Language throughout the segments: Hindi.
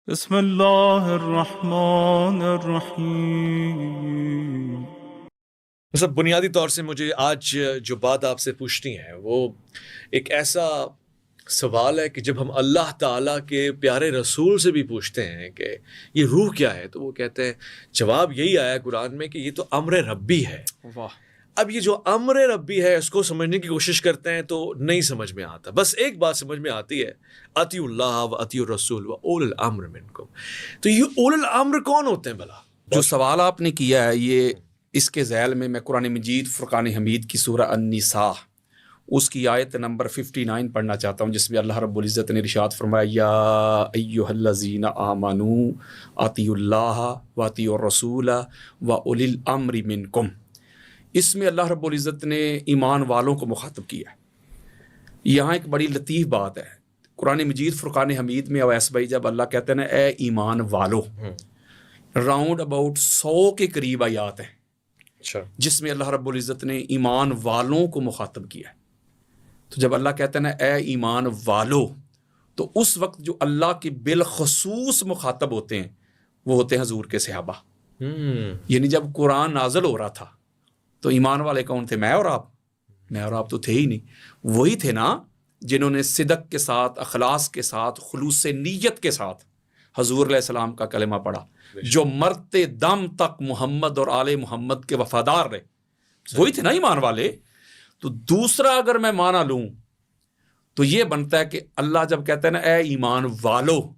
बिस्मिल्लाहिर्रहमानिर्रहीम। मतलब बुनियादी तौर से मुझे आज जो बात आपसे पूछनी है वो एक ऐसा सवाल है कि जब हम अल्लाह ताला के प्यारे रसूल से भी पूछते हैं कि ये रूह क्या है, तो वो कहते हैं, जवाब यही आया कुरान में कि ये तो अम्र रब्बी है। वाह। अब ये जो अम्र रब्बी है इसको समझने की कोशिश करते हैं तो नहीं समझ में आता। बस एक बात समझ में आती है, अतिउल्लाह व अतिउर रसूल व उलुल अम्र मिनकुम। तो ये उलुल अम्र कौन होते हैं भला? जो सवाल आपने किया है ये इसके ज़ैल में मैं कुरान मजीद फुरकान हमीद की सूरह अन-निसा उसकी आयत नंबर 59 पढ़ना चाहता हूँ, जिसमें अल्लाह रब्बुल इज़्ज़त ने इरशाद फरमाया, या अय्युहल्लज़ीना आमनू अतिउल्लाह व अतिउर रसूल व उलिल अम्रि मिनकुम। इसमें अल्लाह रब्बुल इज़्ज़त ने ईमान वालों को मुखातब किया। यहाँ एक बड़ी लतीफ़ बात है कुरान मजीद फुरकान हमीद में। अवैस भाई, जब अल्लाह कहते हैं ना ए ईमान वालों, राउंड अबाउट 100 के करीब आयात हैं जिसमें अल्लाह रब्बुल इज़्ज़त ने ईमान वालों को मुखातब किया है। तो जब अल्लाह कहते हैं ना ए ईमान वालों, तो उस वक्त जो अल्लाह के बिलखसूस मुखातब होते हैं वो होते हैं हजूर के सहाबा। यानी जब कुरान नाज़िल हो रहा था तो ईमान वाले कौन थे? मैं और आप तो थे ही नहीं। वही थे ना जिन्होंने सिदक के साथ, अखलास के साथ, खुलूस नीयत के साथ हजूर अलैहिस्सलाम का कलमा पढ़ा, जो मरते दम तक मोहम्मद और आले मोहम्मद के वफादार रहे। वही थे ना ईमान वाले। तो दूसरा अगर मैं माना लूं तो ये बनता है कि अल्लाह जब कहते हैं ना ए ईमान वालो,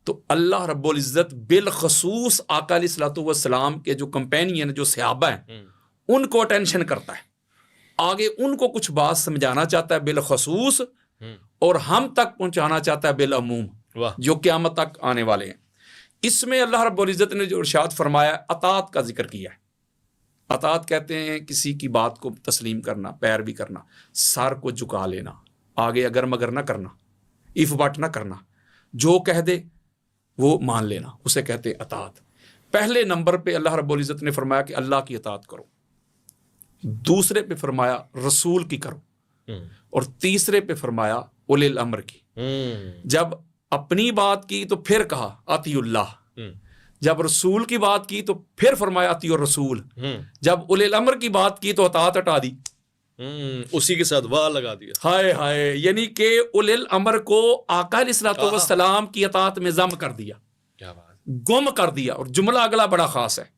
तो अल्लाह रब्बुल इज़्ज़त बिलखसूस आका अलैहिस्सलातु वस्सलाम के जो कंपेनियन, जो सहाबा हैं, उनको अटेंशन करता है, आगे उनको कुछ बात समझाना चाहता है बिलखसूस, और हम तक पहुंचाना चाहता है बिलअमूम, जो क़यामत तक आने वाले हैं। इसमें अल्लाह रब्बुल इज़्ज़त ने जो इरशाद फरमाया, अतात का जिक्र किया है। अतात कहते हैं किसी की बात को तस्लीम करना, पैरवी करना, सर को झुका लेना, आगे अगर मगर ना करना, इफ बट ना करना, जो कह दे वो मान लेना, उसे कहते हैं अतात। पहले नंबर पे अल्लाह रब्बुल इज़्ज़त ने फरमाया कि अल्लाह की अतात करो, दूसरे पे फरमाया रसूल की करो, और तीसरे पे फरमाया उलिल अम्र की। जब अपनी बात की तो फिर कहा अतिउल्लाह, जब रसूल की बात की तो फिर फरमाया अतिउर रसूल, जब उलिल अम्र की बात की तो अतात हटा दी, उसी के साथ वाह लगा दिया। हाय हाय, यानी कि उलिल अम्र को आका अलैहिस्सलातु वस्सलाम की अतात में जम कर दिया, क्या बात, गुम कर दिया। और जुमला अगला बड़ा खास है।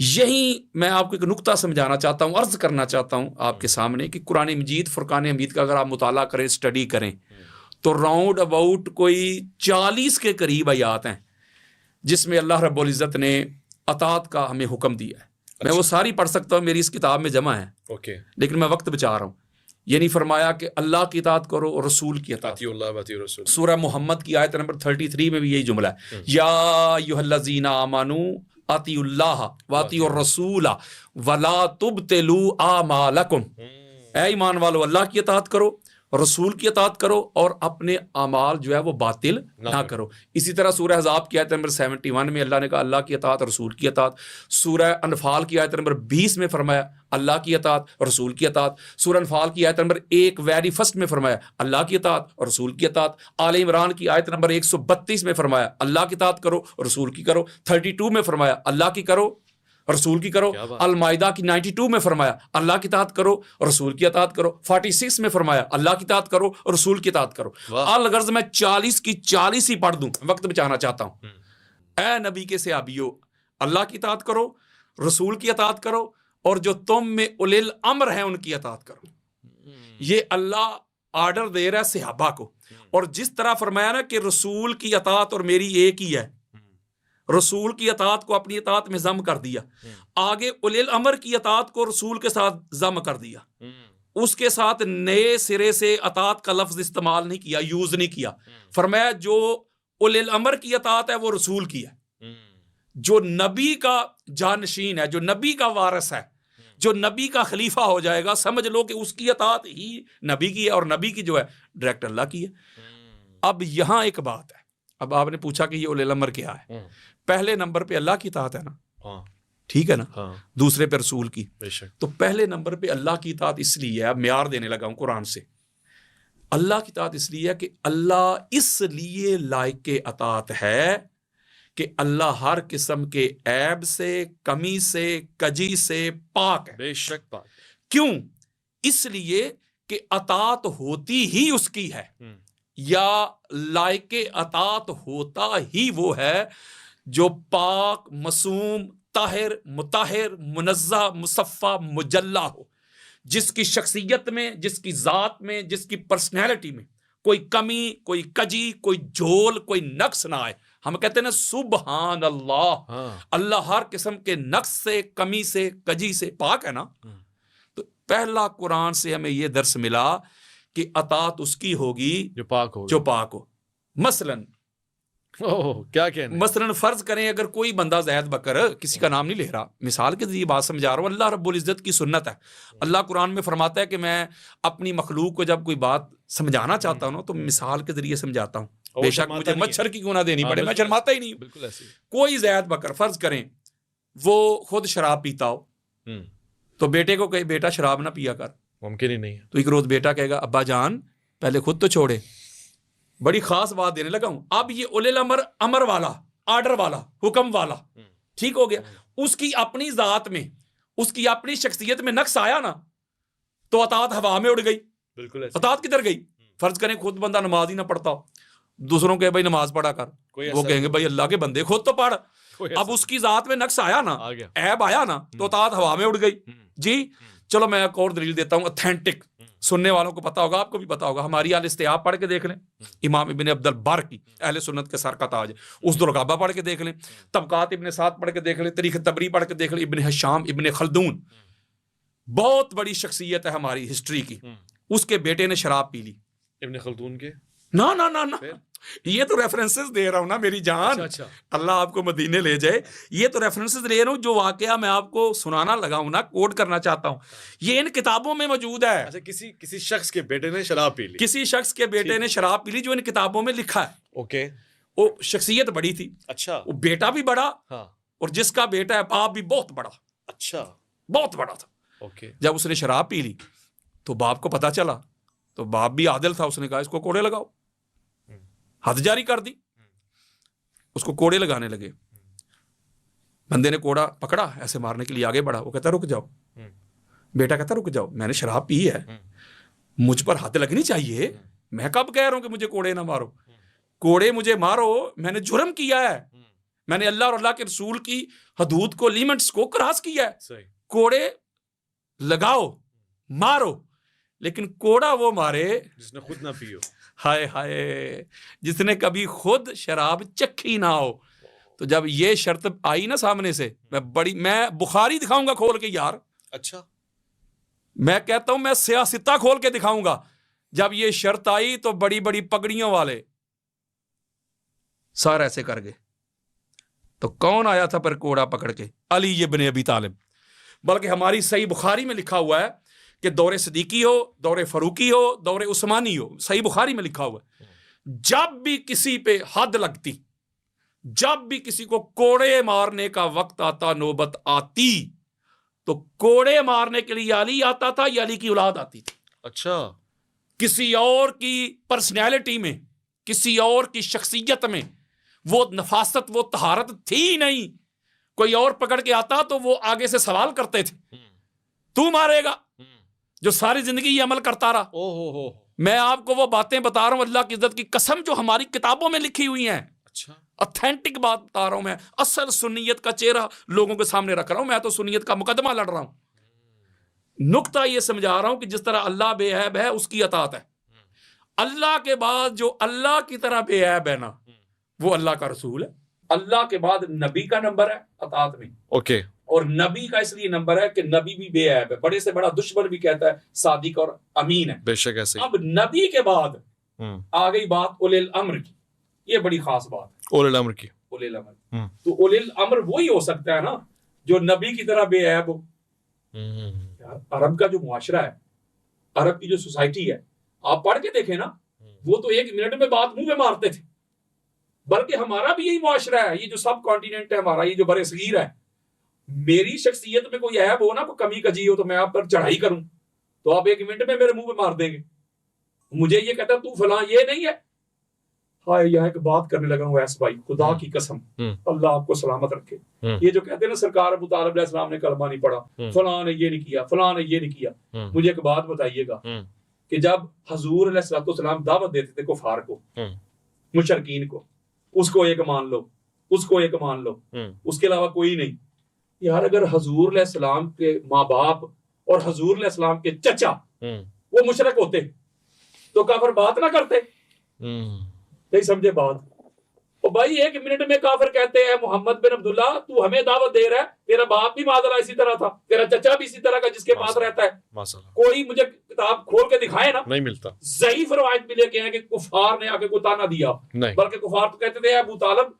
यही मैं आपको एक नुक्ता समझाना चाहता हूँ, अर्ज करना चाहता हूँ आपके सामने कि कुरान मजीद फुरकान हमीद का अगर आप मुताला करें, स्टडी करें, तो राउंड अबाउट कोई 40 के करीब आयात हैं जिसमें अल्लाह रब्बुल इज़्ज़त ने अतात का हमें हुक्म दिया है। मैं वो सारी पढ़ सकता हूँ, मेरी इस किताब में जमा है, लेकिन मैं वक्त बचा रहा हूँ। यानी फरमाया कि अल्लाह की इताअत करो और रसूल की इताअत। सूरह मोहम्मद की आयत नंबर 33 में भी यही जुमला है, या अय्युहल्लज़ीना आमनू अतिउल्लाह व अतिउर रसूल वला तुबतिलू आमालकुम। ऐ ईमान वालो, अल्लाह की इताअत करो, रसूल की इताअत करो, और अपने अमाल जो है वो बातिल ना करो। इसी तरह सूरह अहज़ाब की आयत नंबर 71 में अल्लाह ने कहा अल्लाह की इताअत, रसूल की इताअत। सूरह अनफाल की आयत नंबर 20 में फरमाया अल्लाह की इताअत, रसूल की इताअत। सूरह अनफाल की आयत नंबर 1 वेरी फर्स्ट में फरमाया अल्लाह की इताअत और रसूल की इताअत। आले इमरान की आयत नंबर 132 में फरमाया अल्लाह की इताअत करो, रसूल की करो। 32 में फरमाया अल्लाह की करो, रसूल की करो। अल-माइदा की 92 में फरमाया अल्लाह की इताअत करो, रसूल की इताअत करो। 46 में फरमाया अल्लाह की इताअत करो, रसूल की इताअत करो। अल-गर्ज़ मैं 40 की 40 ही पढ़ दूं, वक्त बचाना चाहता हूं। ऐ नबी के सहाबियों, अल्लाह की इताअत करो, रसूल की इताअत करो, और जो तुम में उलिल अम्र है उनकी इताअत करो। ये अल्लाह आर्डर दे रहा है सहाबा को। और जिस तरह फरमाया ना कि रसूल की इताअत और मेरी एक ही है, रसूल की अतात को अपनी अतात में जम कर दिया, आगे उलिल अमर की अतात को रसूल के साथ जम कर दिया, उसके साथ नए सिरे से अतात का लफ्ज इस्तेमाल नहीं किया, यूज नहीं किया। फरमाया जो उलिल अमर की अतात है वो रसूल की है, जो नबी का जानशीन है, जो नबी का वारिस है, जो नबी का खलीफा हो जाएगा, समझ लो कि उसकी अतात ही नबी की है, और नबी की जो है डायरेक्ट अल्लाह की है। अब यहां एक बात है, अब आपने पूछा कि ये उलिल अमर क्या है। पहले नंबर पे अल्लाह की इताअत है ना, ठीक है ना, दूसरे पे रसूल की। तो पहले नंबर पे अल्लाह की इताअत इसलिए है, अब म्यार देने लगा हूं कुरान से, अल्लाह की इताअत इसलिए है कि अल्लाह इसलिए लायक अताअत है कि अल्लाह हर किस्म के ऐब से, कमी से, कजी से पाक है। बेशक बात। क्यों? इसलिए कि अताअत होती ही उसकी है, या लायक अताअत होता ही वो है जो पाक, मसूम, ताहिर, मुताहिर, मुनज़्ज़ा, मुसफ़्फ़ा, मुजल्ला हो, जिसकी शख्सियत में, जिसकी ज़ात में, जिसकी पर्सनैलिटी में कोई कमी, कोई कजी, कोई झोल, कोई नक्स ना आए। हम कहते हैं ना सुबहान अल्लाह। हाँ। अल्लाह हर किस्म के नक्स से, कमी से, कजी से पाक है ना। तो पहला कुरान से हमें यह दर्स मिला कि अताअत उसकी होगी जो पाक हो, जो पाक हो। मसलन क्या कहना, मसलन फर्ज करें अगर कोई बंदा ज़ैद बकर, किसी का नाम नहीं ले रहा, मिसाल के जरिए बात समझा रहा हूँ, अल्लाह रब्बुल इज़्ज़त की सुन्नत है। अल्लाह कुरान में फरमाता है कि मैं अपनी मखलूक को जब कोई बात समझाना चाहता हूँ ना तो मिसाल के जरिए समझाता हूँ, बेशक मुझे मच्छर की क्यों ना देनी पड़े, मैं शर्माता ही नहीं। बिल्कुल ऐसे। कोई ज़ैद बकर फर्ज करें वो खुद शराब पीता हो, तो बेटे को कहे बेटा शराब ना पिया कर, मुमकिन ही नहीं है। तो एक रोज बेटा कहेगा अब्बा जान पहले खुद तो छोड़े। बड़ी खास बात देने लगा हूं। अब ये उलिल अमर, अमर वाला, आर्डर वाला, हुक्म वाला, ठीक हो गया। उसकी अपनी जात में, उसकी अपनी शख्सियत में नक्स आया ना तो अताअत हवा में उड़ गई। बिल्कुल ऐसे। अताअत किधर गई? फर्ज करें खुद बंदा नमाज ही ना पढ़ता हो, दूसरों के भाई नमाज पढ़ा कर, वो कहेंगे भाई अल्लाह के बंदे खुद तो पढ़। अब उसकी जात में नक्स आया ना, ऐब आया ना, तो अताअत हवा में उड़ गई जी। चलो मैं एक और दलील देता हूं, ऑथेंटिक, सुनने वालों को पता होगा, आपको भी पता होगा। हमारी अल इस्तियाब पढ़ के देख लें, इमाम इब्ने अब्दुल बर की, अहले सुन्नत के सर का ताज, उस दुर्गाबा पढ़ के देख लें, तबकात इब्ने साद पढ़ के देख लें, तरीख तबरी पढ़ के देख लें, इब्ने हिशाम, इब्ने खल्दून, बहुत बड़ी शख्सियत है हमारी हिस्ट्री की। उसके बेटे ने शराब पी ली। इब्ने खल्दून के? ना ना ना ना, ये तो रेफरेंसेस दे रहा हूं ना मेरी जान। अच्छा। अल्लाह आपको मदीने ले जाए। ये तो रेफरेंसेस ले रहा हूं, जो वाकया मैं आपको सुनाना लगा हूं ना, कोट करना चाहता हूं, ये इन किताबों में मौजूद है। अच्छा, किसी शख्स के बेटे ने शराब पी ली। किसी शख्स के बेटे ने शराब पी ली, जो इन किताबों में लिखा है। ओके। वो शख्सियत बड़ी थी। अच्छा। वो बेटा भी बड़ा, हाँ। और जिसका बेटा है बाप भी बहुत बड़ा। अच्छा। बहुत बड़ा था। ओके। जब उसने शराब पी ली तो बाप को पता चला, तो बाप भी आदिल था, उसने कहा इसको कोड़े लगाओ, हद जारी कर दी, उसको कोड़े लगाने लगे। बंदे ने कोड़ा पकड़ा, ऐसे मारने के लिए आगे बढ़ा, वो कहता रुक जाओ। बेटा कहता रुक जाओ, मैंने शराब पी है, मुझ पर हद लगनी चाहिए, मैं कब कह रहा हूं कि मुझे कोड़े ना मारो, कोड़े मुझे मारो, मैंने जुर्म किया है, मैंने अल्लाह और अल्लाह के रसूल की हदूद को, लिमिट्स को क्रॉस किया है। कोड़े लगाओ, मारो, लेकिन कोड़ा वो मारे जिसने खुद ना पियो। हाय हाय, जिसने कभी खुद शराब चखी ना हो। तो जब ये शर्त आई ना सामने से, मैं बुखारी दिखाऊंगा खोल के यार। अच्छा। मैं कहता हूं मैं सियासता खोल के दिखाऊंगा। जब ये शर्त आई तो बड़ी बड़ी पगड़ियों वाले सर ऐसे कर गए। तो कौन आया था पर कोड़ा पकड़ के? अली इब्ने अबी तालिब। बल्कि हमारी सही बुखारी में लिखा हुआ है कि दौरे सदीकी हो, दौरे फरूकी हो, दौरे उस्मानी हो, सही बुखारी में लिखा हुआ है, जब भी किसी पे हद लगती, जब भी किसी को कोड़े मारने का वक्त आता, नौबत आती, तो कोड़े मारने के लिए अली आता था या अली की औलाद आती थी। अच्छा। किसी और की पर्सनैलिटी में, किसी और की शख्सियत में वो नफासत, वो तहारत थी नहीं। कोई और पकड़ के आता तो वो आगे से सवाल करते थे, तू मारेगा जो सारी जिंदगी ये अमल करता रहा। ओहो। मैं आपको वो बातें बता रहा हूं, अल्लाह की इज्जत की कसम, जो हमारी किताबों में लिखी हुई हैं। अच्छा। ऑथेंटिक बात बता रहा हूं मैं, असल सुन्नियत का चेहरा लोगों के सामने रख रहा हूं। मैं तो सुन्नियत का मुकदमा लड़ रहा हूं। नुक्ता ये समझा रहा हूं कि जिस तरह अल्लाह बेऐब है, उसकी अताअत है। अल्लाह के बाद जो अल्लाह की तरह बेऐब है ना, वो अल्लाह का रसूल है। अल्लाह के बाद नबी का नंबर है अताअत में। ओके। और नबी का इसलिए नंबर है कि नबी भी बेऐब है। बड़े से बड़ा दुश्मन भी कहता है सादिक और अमीन है। बेशक ऐसे। अब नबी के बाद आ गई बात उलिल अम्र की। ये बड़ी खास बात है, उलिल अम्र की। उलिल अम्र, तो उलिल अम्र वही हो सकता है ना जो नबी की तरह बेऐब हो। यार अरब का जो मुआशरा है, अरब की जो सोसाइटी है, आप पढ़ के देखें ना, वो तो 1 मिनट में बात मुंह में मारते थे। बल्कि हमारा भी यही मुआशरा है, ये जो सब कॉन्टिनेंट है हमारा, ये जो बरे सगीर है। मेरी शख्सियत में कोई ऐब हो ना, कोई कमी कजी हो, तो मैं आप पर चढ़ाई करूं तो आप 1 मिनट में मेरे मुंह पे मार देंगे। मुझे ये कहता तू फलां, ये नहीं है। हाय, यहाँ एक बात करने लगा हूँ ऐस भाई, खुदा की कसम, अल्लाह आपको सलामत रखे। ये जो कहते हैं ना सरकार अबू तालिब अलैहिस्सलाम ने कलमा नहीं पढ़ा, फलां ने ये नहीं किया, फलां ने ये नहीं किया, मुझे एक बात बताइएगा कि जब हजूर अलैहिस्सलाम दावत देते थे कुफार को, मुशरकीन को, उसको एक मान लो, उसको एक मान लो, उसके अलावा कोई नहीं। यार अगर हजूर अलैहिस्सलाम के माँ बाप और हजूर अलैहिस्सलाम के चचा वो मुशरक होते तो काफिर बात ना करते। नहीं समझे बात? और भाई 1 मिनट में काफिर कहते हैं मोहम्मद बिन अब्दुल्ला तू हमें दावत दे रहा है, तेरा बाप भी मादला इसी तरह था, तेरा चचा भी इसी तरह का जिसके पास रहता है। कोई मुझे किताब खोल के दिखाए ना, नहीं मिलता। ज़ईफ रवायत भी लेके आए कि कुफार ने आके को ताना दिया, बल्कि कुफार तो कहते थे अबू तालिब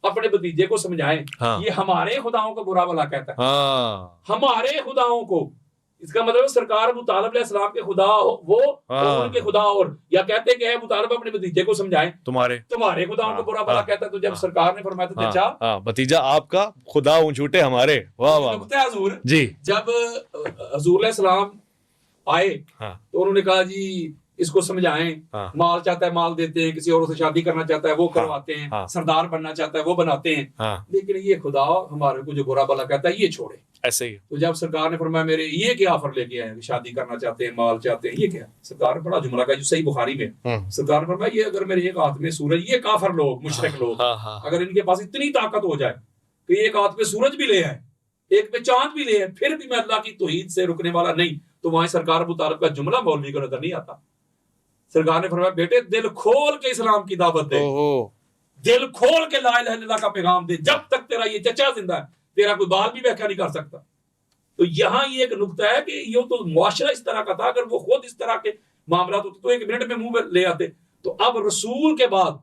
अपने भतीजे को समझाएं, ये हमारे खुदाओं को बुरा भला कहता है, हमारे खुदाओं को। इसका मतलब सरकार अबू तालिब अलैहिस्सलाम के खुदा वो और उनके खुदा, और या कहते कि अबू तालिब अपने भतीजे को समझाएं तुम्हारे खुदाओं को बुरा भला कहता है। तो जब सरकार ने फरमाया था चाचा भतीजा आपका, खुदा ऊंचूटे हमारे। वाह वाह हुजूर जी। जब हजूर अलैहिस्सलाम आए तो उन्होंने कहा जी इसको समझाएं, माल चाहता है माल देते हैं, किसी और से शादी करना चाहता है वो करवाते हैं, सरदार बनना चाहता है वो बनाते हैं, लेकिन ये खुदा हमारे को जो बुरा भला कहता है ये छोड़े। ऐसे ही तो जब सरकार ने फरमाया मेरे ये क्या ऑफर लेके आए, शादी करना चाहते हैं, माल चाहते हैं, ये क्या? सरकार ने बड़ा जुमला का जो सही बुखारी में सरकार ने फरमाया ये अगर मेरे एक हाथ में सूरज, ये काफिर लोग, मुशरिक लोग, अगर इनके पास इतनी ताकत हो जाए तो एक हाथ में सूरज भी ले आए, एक पे चांद भी ले आए, फिर भी मैं अल्लाह की तौहीद से रुकने वाला नहीं, तो वहां सरकार अबू तालिब का जुमला मौलवी को नजर नहीं आता। सरकार ने फरमाया बेटे दिल खोल के इस्लाम की दावत दे, दिल खोल के ला इलाहा इल्लल्लाह का पैगाम दे, जब तक तेरा ये चचा जिंदा है तेरा कोई बाल भी व्याख्या नहीं कर सकता। तो यहाँ ये एक नुक्ता है कि ये तो मुआशरा इस तरह का था, अगर वो खुद इस तरह के मामला होते तो 1 मिनट में मुंह में ले आते। तो अब रसूल के बाद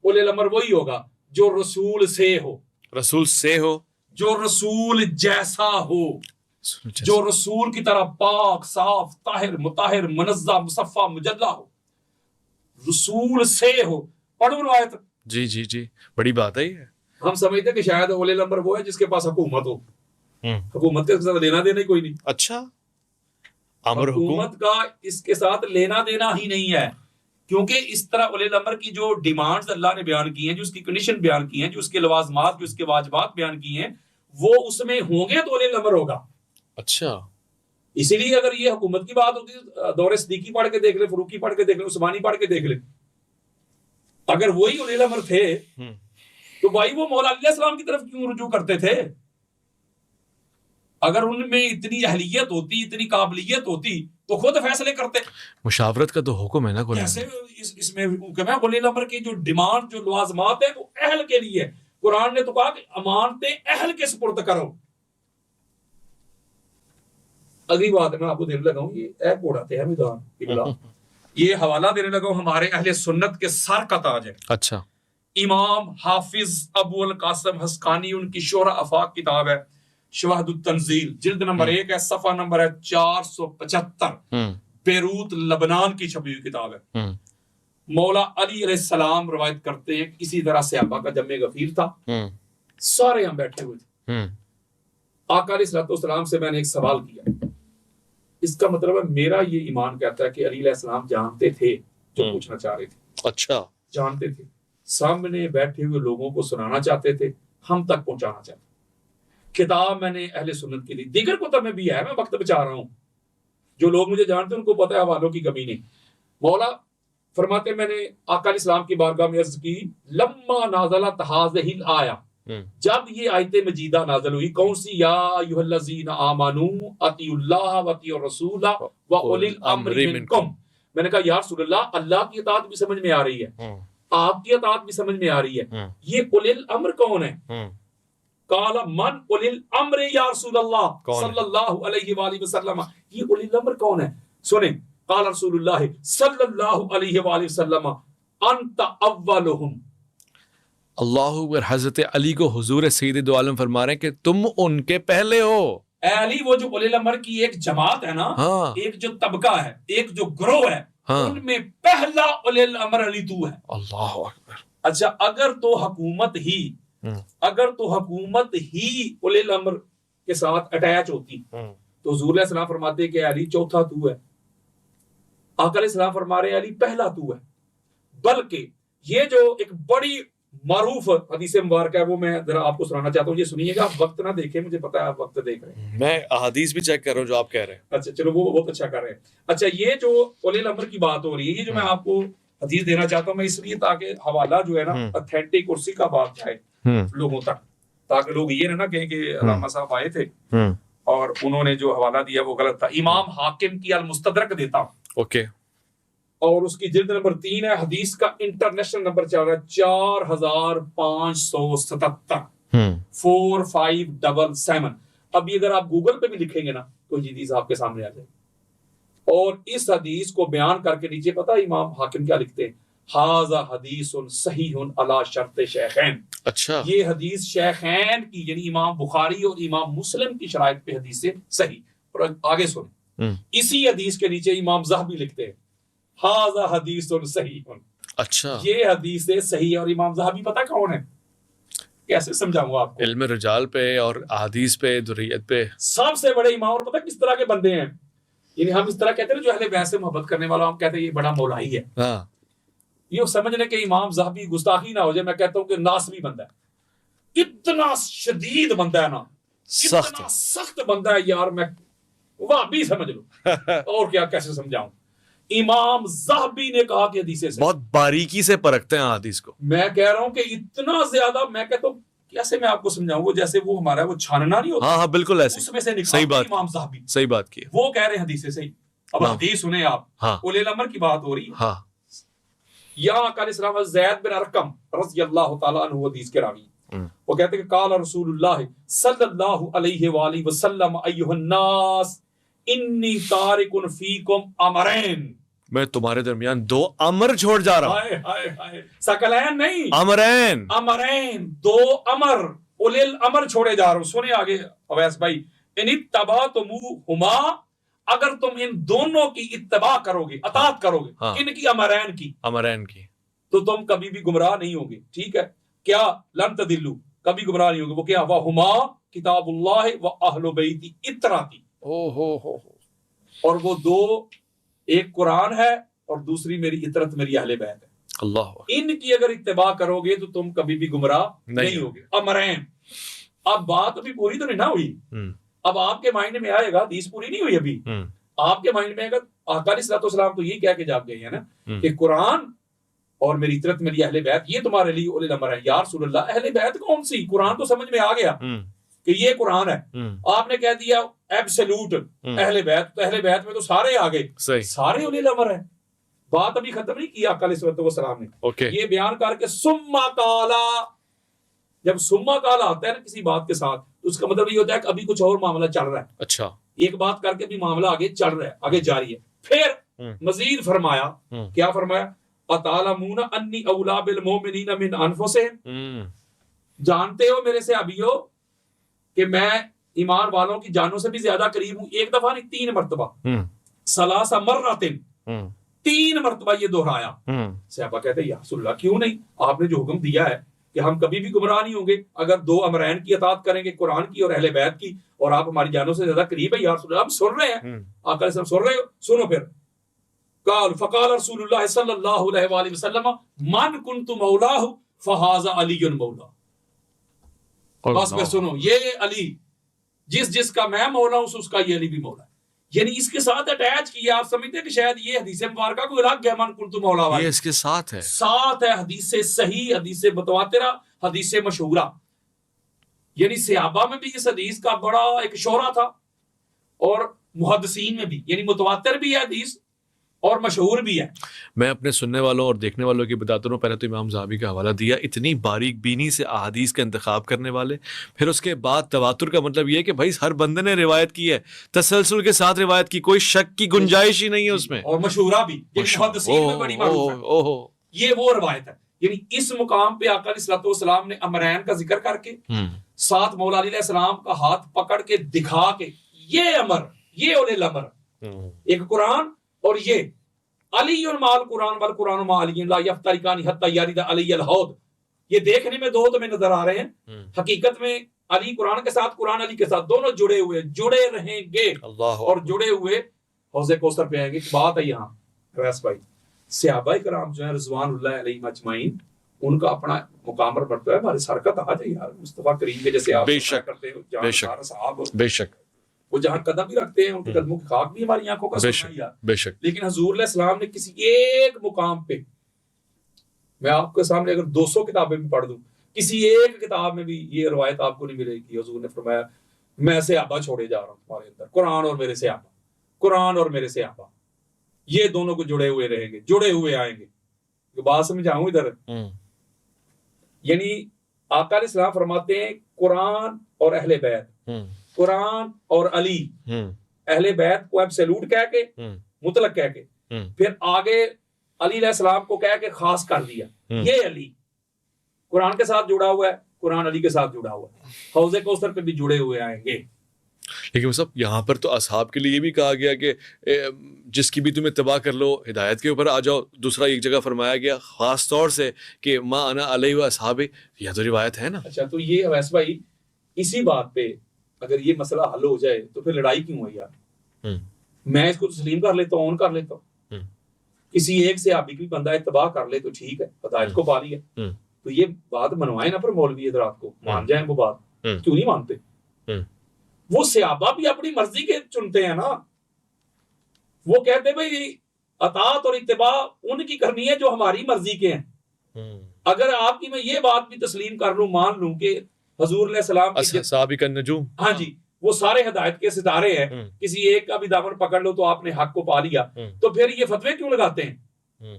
उले अमर वही होगा जो रसूल से हो, रसूल से हो, जो रसूल जैसा हो, जो रसूल की तरह पाक साफ ताहिर मुताहिर मुनज़्ज़ा मुसफ़ा मुजल्ला हो, रसूल से हो। पढ़ो रवायत। जी जी जी, बड़ी बात है ये। हम समझते कि शायद ओले नंबर वो है जिसके पास हुकूमत हो, हुकूमत के साथ लेना देना ही कोई नहीं। अच्छा, हुकूमत का इसके साथ लेना देना ही नहीं है, क्योंकि इस तरह ओले नंबर की जो डिमांड्स अल्लाह ने बयान की हैं, जो उसकी कंडीशन बयान की हैं, जो उसके लवाजमात, जो उसके वाजिबात बयान किए हैं, वो उसमें होंगे तो ओले नंबर होगा। अच्छा, इसीलिए अगर ये हुकूमत की बात होती है दौरे सिद्दीकी पढ़ के देख ले, फरूकी पढ़ के देख ले, उस्मानी पढ़ के देख ले, अगर वही उले अमर थे तो भाई वो मौला अली सलाम की तरफ क्यों रुजू करते थे? अगर उनमें इतनी अहलियत होती, इतनी काबिलियत होती तो खुद फैसले करते। मुशावरत का तो हुक्म है ना, कैसे इसमें उले अमर की जो डिमांड, जो लवाजमात है वो अहल के लिए है। कुरान ने तो कहा कि अमानतें अहल के सुपुर्द करो। अगली बात मैं आपको देने लगा हूँ, ये ऐप उड़ाते हैं मैदान, ये हवाला देने लगा हूँ हमारे अहले सुन्नत के सर का ताज है। अच्छा, इमाम हाफिज अबू अल कासिम हस्कानी, उनकी शोरा अफाक किताब है, शवाहदुत तंजील, जिल्द नंबर 1 है, सफा नंबर है 475, बेरूत लबनान की छपी हुई किताब है। मौला अली अलैहिस्सलाम रवायत करते हैं इसी तरह सहाबा का जम्मे गफीर था, सारे यहाँ बैठे हुए थे। आका अलैहिस्सलाम से मैंने एक सवाल किया, इसका मतलब है मेरा ये ईमान कहता है कि अली अलैहिस्सलाम जानते थे जो पूछना चाह रहे थे। अच्छा, जानते थे, सामने बैठे हुए लोगों को सुनाना चाहते थे, हम तक पहुंचाना चाहते। किताब मैंने अहले सुन्नत की दी, दीगर कुतब में भी है, मैं वक्त बचा रहा हूं। जो लोग मुझे जानते हैं उनको पता है हवालों की कमी नहीं। मौला फरमाते मैंने आका अलैहिस्सलाम की बारगाह में अर्ज की, लम्मा नाज़लत हाज़िहिल आया, जब ये आयते मजीदा नाज़िल हुई, कौन सी? या अय्युहल्लज़ीना आमनू अतिउल्लाह व अतिउर रसूला व उलिल अम्रि मिनकुम। मैंने कहा या रसूलल्लाह, अल्लाह की इताअत भी समझ में आ रही है, आपकी इताअत भी समझ में आ रही है, ये उलिल अम्र कौन है? काला मन उलिल अम्र या रसूलल्लाह सल्लल्लाहु अलैहि वसल्लम, ये उलिल अम्र कौन है? सुने, काला रसूलुल्लाह सल्लल्लाहु अलैहि वसल्लम अंत अव्वलुहुम। अल्लाह अकबर। हजरत अली को हुजूर सैयद दो आलम फरमा रहे हैं कि तुम उनके पहले हो। अली वो जो उलिल अम्र की एक जमात है ना, हाँ। एक जो तबका है, एक जो ग्रोह है, हाँ। उनमें पहला उलिल अम्र अली तू है। अल्लाह अकबर। अच्छा, अगर तो हुकूमत ही उलिल अम्र के साथ अटैच होती तो हुजूर सलाम फरमाते कि अली चौथा तू है। आका अलैहिस्सलाम फरमा रहे हैं अली पहला तू है। बल्कि ये जो एक बड़ी मारूफ हदीस मुबारक है वो मैं जरा आपको सुनाना चाहता हूँ, ये सुनिएगा। आप वक्त ना देखें, मुझे पता है आप वक्त देख रहे हैं। मैं अहादीस भी चेक कर रहा हूँ जो आप कह रहे हैं। अच्छा चलो, वो बहुत अच्छा कर रहे हैं। अच्छा, ये जो उलिल अम्र की बात हो रही है, ये जो मैं आपको हदीस देना चाहता हूँ मैं इसलिए ताकि हवाला जो है ना ऑथेंटिक और सिक्का बात जाए लोगों तक, ताकि लोग ये ना कहें कि अल्लामा साहब आए थे और उन्होंने जो हवाला दिया वो गलत था। इमाम हाकिम की अल मुस्तदरक देता हूँ, ओके, और उसकी जिल्द नंबर 3 है। हदीस का इंटरनेशनल नंबर चल रहा है 4577 4577। अभी अगर आप गूगल पे भी लिखेंगे ना तो ये हदीस आपके सामने आ जाएगी। और इस हदीस को बयान करके नीचे पता है इमाम हाकिम क्या लिखते हैं? हाजा हदीसुन सहीहुन अला शर्त शेखैन। अच्छा, ये हदीस शेखैन की यानी इमाम बुखारी और इमाम मुस्लिम की शराइत पे हदीस से सही। और आगे सुन, इसी हदीस के नीचे इमाम ज़हबी लिखते हैं हाजा हदीसुन सहीहुन। अच्छा, ये हदीस है सही है। और इमाम ज़हबी पता कौन है? कैसे समझाऊंगा आपको? इल्म रिजाल पे और अहादीस पे, दुर्रियत पे सबसे बड़े इमाम। और पता किस तरह के बंदे हैं? यानी हम इस तरह कहते हैं जो अहले बैत से मोहब्बत करने वाला, हम कहते हैं ये बड़ा मौलाई है। हाँ, ये समझने के इमाम ज़हबी गुस्ताखी ना हो जाए, मैं कहता हूं कि नासबी बंदा है। इतना शदीद बंदा है ना, सख्त इतना सख्त बंदा है यार, मैं वहाबी समझ लो। और क्या कैसे समझाऊं? इमाम ज़हबी ने कहा कि हदीस से बहुत बारीकी से परखते हैं हदीस को। मैं कह रहा हूं कि इतना ज्यादा, मैं कहता हूं कैसे मैं आपको समझाऊं, जैसे वो हमारा वो छानना नहीं होता। हाँ हाँ, बिल्कुल ऐसे, उसमें से सही बात, इमाम ज़हबी सही बात की। वो कह रहे हैं हदीस से सही। अब हाँ। हदीस सुने आप, हाँ, उलिल अम्र की बात हो रही है। हाँ, यहाँ का ज़ैद बिन अरकम रज़ियल्लाहु तआला अन्हु हदीस के रावी, वो कहते हैं कि काल रसूलुल्लाह सल्लल्लाहु अलैहि वसल्लम अय्युहन नास इन्नी तारिकुन फीकुम अमरैन। मैं तुम्हारे दरमियान 2 अमर छोड़ जा रहा हूँ। हाय हाय हाय, सकलैन नहीं, अमरैन, अमरैन, 2 अमर, उलिल अमर छोड़े जा रहा हूं। सुने आगे अवैस भाई, इन इत्तबातुमुहुमा, अगर तुम इन दोनों की इत्तबा करोगे, अतात करोगे, हाँ। इनकी अमरैन की, अमरैन की, तो तुम कभी भी गुमराह नहीं होगे। ठीक है, क्या? लन तदिल्लु, कभी गुमराह नहीं होगे। वो क्या? वह हुमा किताबुल्लाह व अहलु बैती इतराती। ओ हो। और वो 2, एक कुरान है और दूसरी मेरी इतरत, मेरी अहले बैत है। अल्लाह, इनकी अगर इत्तिबा करोगे तो तुम कभी भी गुमराह नहीं होगे। अमरैन। अब बात अभी पूरी तो नहीं ना हुई। अब आपके माइंड में आएगा, हदीस पूरी नहीं हुई अभी। आपके माइंड में आएगा आका अलैहिस्सलाम तो ये कह के जाग गए हैं ना कि कुरान और मेरी इतरत, मेरी अहले बैत, ये तुम्हारे लिए उलिल अमर है। या रसूलल्लाह, अहले बैत कौन सी? कुरान तो समझ में आ गया कि ये कुरान है। आपने कह दिया एब्सोल्यूट अहले बैत, तो अहले बैत में तो सारे आ गए, सारे उलिल अमर है। बात अभी खत्म नहीं की आका अलैहिस्सलाम ने। ये बयान करके सुम्मा काला, जब सुम्मा काला आता है ना किसी बात के साथ, तो उसका मतलब ये होता है कि अभी कुछ और मामला चल रहा है। अच्छा, एक बात करके भी मामला आगे चल रहा है, आगे जारी है। फिर मजीद फरमाया, क्या फरमाया? अतालमूना अन्नी औला बिल मोमिनीना मिन अनफुसिहिम, जानते हो मेरे से अभियो कि मैं ईमान वालों की जानों से भी ज्यादा करीब हूं। एक दफा नहीं, 3 मरतबा, सलासा मर्रातिन, 3 मरतबा ये दोहराया। सहाबा कहते हैं या रसूलल्लाह, क्यों नहीं? आपने जो हुक्म दिया है कि हम कभी भी गुमराह नहीं होंगे अगर 2 अमरैन की अतात करेंगे, कुरान की और अहले बैत की, और आप हमारी जानों से ज्यादा करीब है। या रसूलल्लाह, हम सुन रहे हैं। आका सुन रहे हो? सुनो फिर। काल फकाल रसूलुल्लाह सल्लल्लाहु अलैहि वसल्लम मन कुन्तु मौलाहु फहाजा अलीयुन मौला। बस मैं सुनो, ये अली जिसका मैं मौला हूं उसका ये अली भी मौला है। यानी इसके साथ अटैच किया। आप समझते हैं कि शायद ये हदीस मुबारका को अलग है, मन कुन्तु मौला वाली, ये इसके साथ है, हदीस से सही, हदीस से मुतवातिरा, हदीस से मशहूरा। यानी सहाबा में भी इस हदीस का बड़ा एक शोहरा था और मुहद्दिसीन में भी, यानी मुतवातिर भी है हदीस और मशहूर भी है। मैं अपने सुनने वालों और देखने वालों की बताता हूँ। पहले तो इमाम ज़हबी का हवाला दिया, इतनी बारीक बीनी से अहादीस का इंतखाब करने वाले। फिर उसके बाद तवातुर का मतलब ये है कि भाई हर बंदे ने रिवायत की है, तसलसल के साथ रिवायत की, कोई शक की गुंजाइश ही नहीं है उसमें, और मशहूरा भी, मुहद्दिसीन में बड़ी मारूफ है। ये वो रिवायत है। यानी इस मुकाम पे आका अलैहिस्सलाम ने अमरैन का जिक्र करके साथ मौला अली अलैहिस्सलाम का हाथ पकड़ के दिखा के, ये अमर, ये उलिल अमर, एक कुरान और ये अलीयुन माल कुरान वल कुरान मा अलीयुन ला यफ्तरिकान हत्ता यारिदा अलैयल हौद। ये देखने में 2 तुम्हें नजर आ रहे हैं, हकीकत में अली कुरान के साथ, कुरान अली के साथ, दोनों जुड़े रहेंगे और जुड़े हुए हौज़े कौसर पे आएंगे। बात है यहाँ अवैस भाई, सहाबाए कराम जो है रिज़वानुल्लाह अलैहिम अजमाइन, उनका अपना मुकाम और मर्तबा है। हमारे सर का ताज है यार, मुस्तफा करीम के जैसे आप बेशक, करते हो, जहाँ सारा साहब बेशक, वो जहाँ कदम भी रखते हैं उनके कदमों की खाक भी हमारी आंखों का सोना है यार। बेशक। लेकिन हजूर अलैहि सलाम ने किसी एक मुकाम पे, मैं आपके सामने अगर 200 किताबें भी पढ़ दूं, किसी एक किताब में भी ये रवायत आपको नहीं मिलेगी हजूर ने फरमाया मैं सहाबा छोड़े जा रहा हूँ तुम्हारे अंदर, कुरान और मेरे सहाबा, कुरान और मेरे सहाबा, ये दोनों को जुड़े हुए रहेंगे, जुड़े हुए आएंगे। तो बात समझाऊं इधर, यानी आका अलैहिस्सलाम फरमाते हैं कुरान और अहले बैत, कुरान और अली, अहले बैत को एब्सोल्यूट कह के, मुतलक कह के, फिर आगे अली अलैहिस्सलाम को कह के खास कर दिया, ये अली कुरान के साथ जुड़ा हुआ है, कुरान अली के साथ जुड़ा हुआ है, हौज़े कौसर पे भी जुड़े हुए आएंगे। लेकिन सब यहाँ पर तो असहाब के लिए ये भी कहा गया कि जिसकी भी तुम्हें तबाह कर लो, हिदायत के ऊपर आ जाओ। दूसरा एक जगह फरमाया गया खास तौर से कि माँ अना अलैहि व असहाबी, यह तो रिवायत है ना। अच्छा, तो ये अवैस भाई इसी बात पे अगर ये मसला हल हो जाए तो फिर लड़ाई क्यों है यार? मैं इसको तस्लीम कर लेता हूँ, ऑन कर लेता हूँ, किसी एक से आप भी बंदा इत्तबा कर ले तो ठीक है, हिदायत को पा लिया। तो ये बात मनवाए ना, पर मौलवी इधर आपको मान जाए वो बात, क्यों नहीं मानते? वो सहाबा भी अपनी मर्जी के चुनते हैं ना, वो कहते भाई अतात और इत्तिबा उनकी करनी है जो हमारी मर्जी के हैं। अगर आपकी मैं ये बात भी तस्लीम कर लूं, मान लूं कि हुजूर अलैहि सलाम असहाबी का नजूम, हाँ जी, वो सारे हिदायत के सितारे हैं, किसी एक का भी दामन पकड़ लो तो आपने हक को पा लिया, तो फिर ये फतवे क्यों लगाते हैं?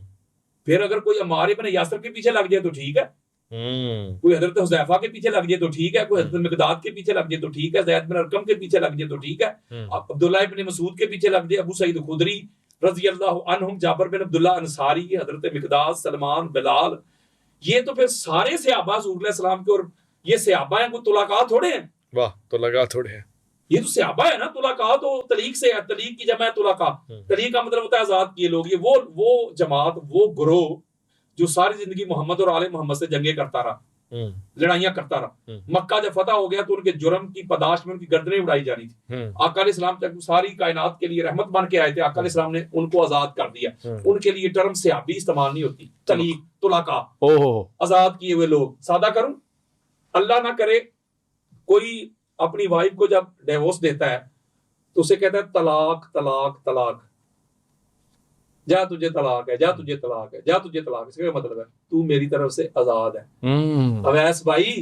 फिर अगर कोई अम्मार इब्न यासिर के पीछे लग जाए तो ठीक है, कोई हजरत हुज़ैफा के पीछे लग जाए तो ठीक है, कोई हजरत मिक़दाद के पीछे लग जाए तो ठीक है, ज़ैद बिन अरकम के पीछे लग जाए तो ठीक है, अब्दुल्लाह इब्न मसूद के पीछे लग जाए, अबू सईद खुदरी रज़ियल्लाहु अन्हुम, जाबिर बिन अब्दुल्लाह अंसारी, हजरत मिक़दाद, सलमान, बिलाल, ये तो फिर सारे सहाबा हुज़ूर अलैहि सलाम के, और ये सहाबा हैं, कोई तुलाका थोड़े हैं। वाह, तुलाका थोड़े हैं, ये तो सहाबा है ना। तुलाका तो तलीक से है, तलीक की जमा है तुलाका, तलीक का मतलब होता है आजाद किए लोग। ये वो जमात, वो ग्रोह जो सारी जिंदगी मोहम्मद और आले मोहम्मद से जंगे करता रहा, लड़ाइयां करता रहा। मक्का जब फतह हो गया तो उनके जुर्म की पदाश में उनकी गर्दनें उड़ाई जानी थी। आका अलैहिस्सलाम तक सारी कायनात के लिए रहमत बन के आए थे, आका अलैहिस्सलाम ने उनको आजाद कर दिया। उनके लिए टर्म सहाबी इस्तेमाल नहीं होती, तलीक, तुलाका, आजाद किए हुए लोग। सादा करूं, अल्लाह ना करे कोई अपनी वाइफ को जब डिवोर्स देता है तो उसे कहता है तलाक तलाक तलाक, जा तुझे तलाक है, जा तुझे तलाक है, जा तुझे तलाक है। इसका मतलब है तू मेरी तरफ से आजाद है। अवैस भाई,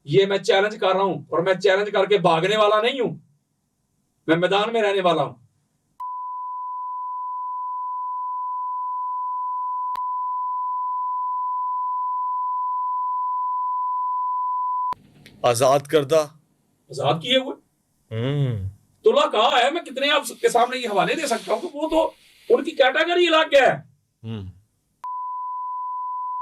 ये मैं चैलेंज कर रहा हूं, और मैं चैलेंज करके भागने वाला नहीं हूं, मैं मैदान में रहने वाला हूं। आजाद करदा, आजाद किए हुए तुला कहा है। मैं कितने आपके सामने ये हवाले दे सकता हूं कि वो तो उनकी कैटेगरी अलग है,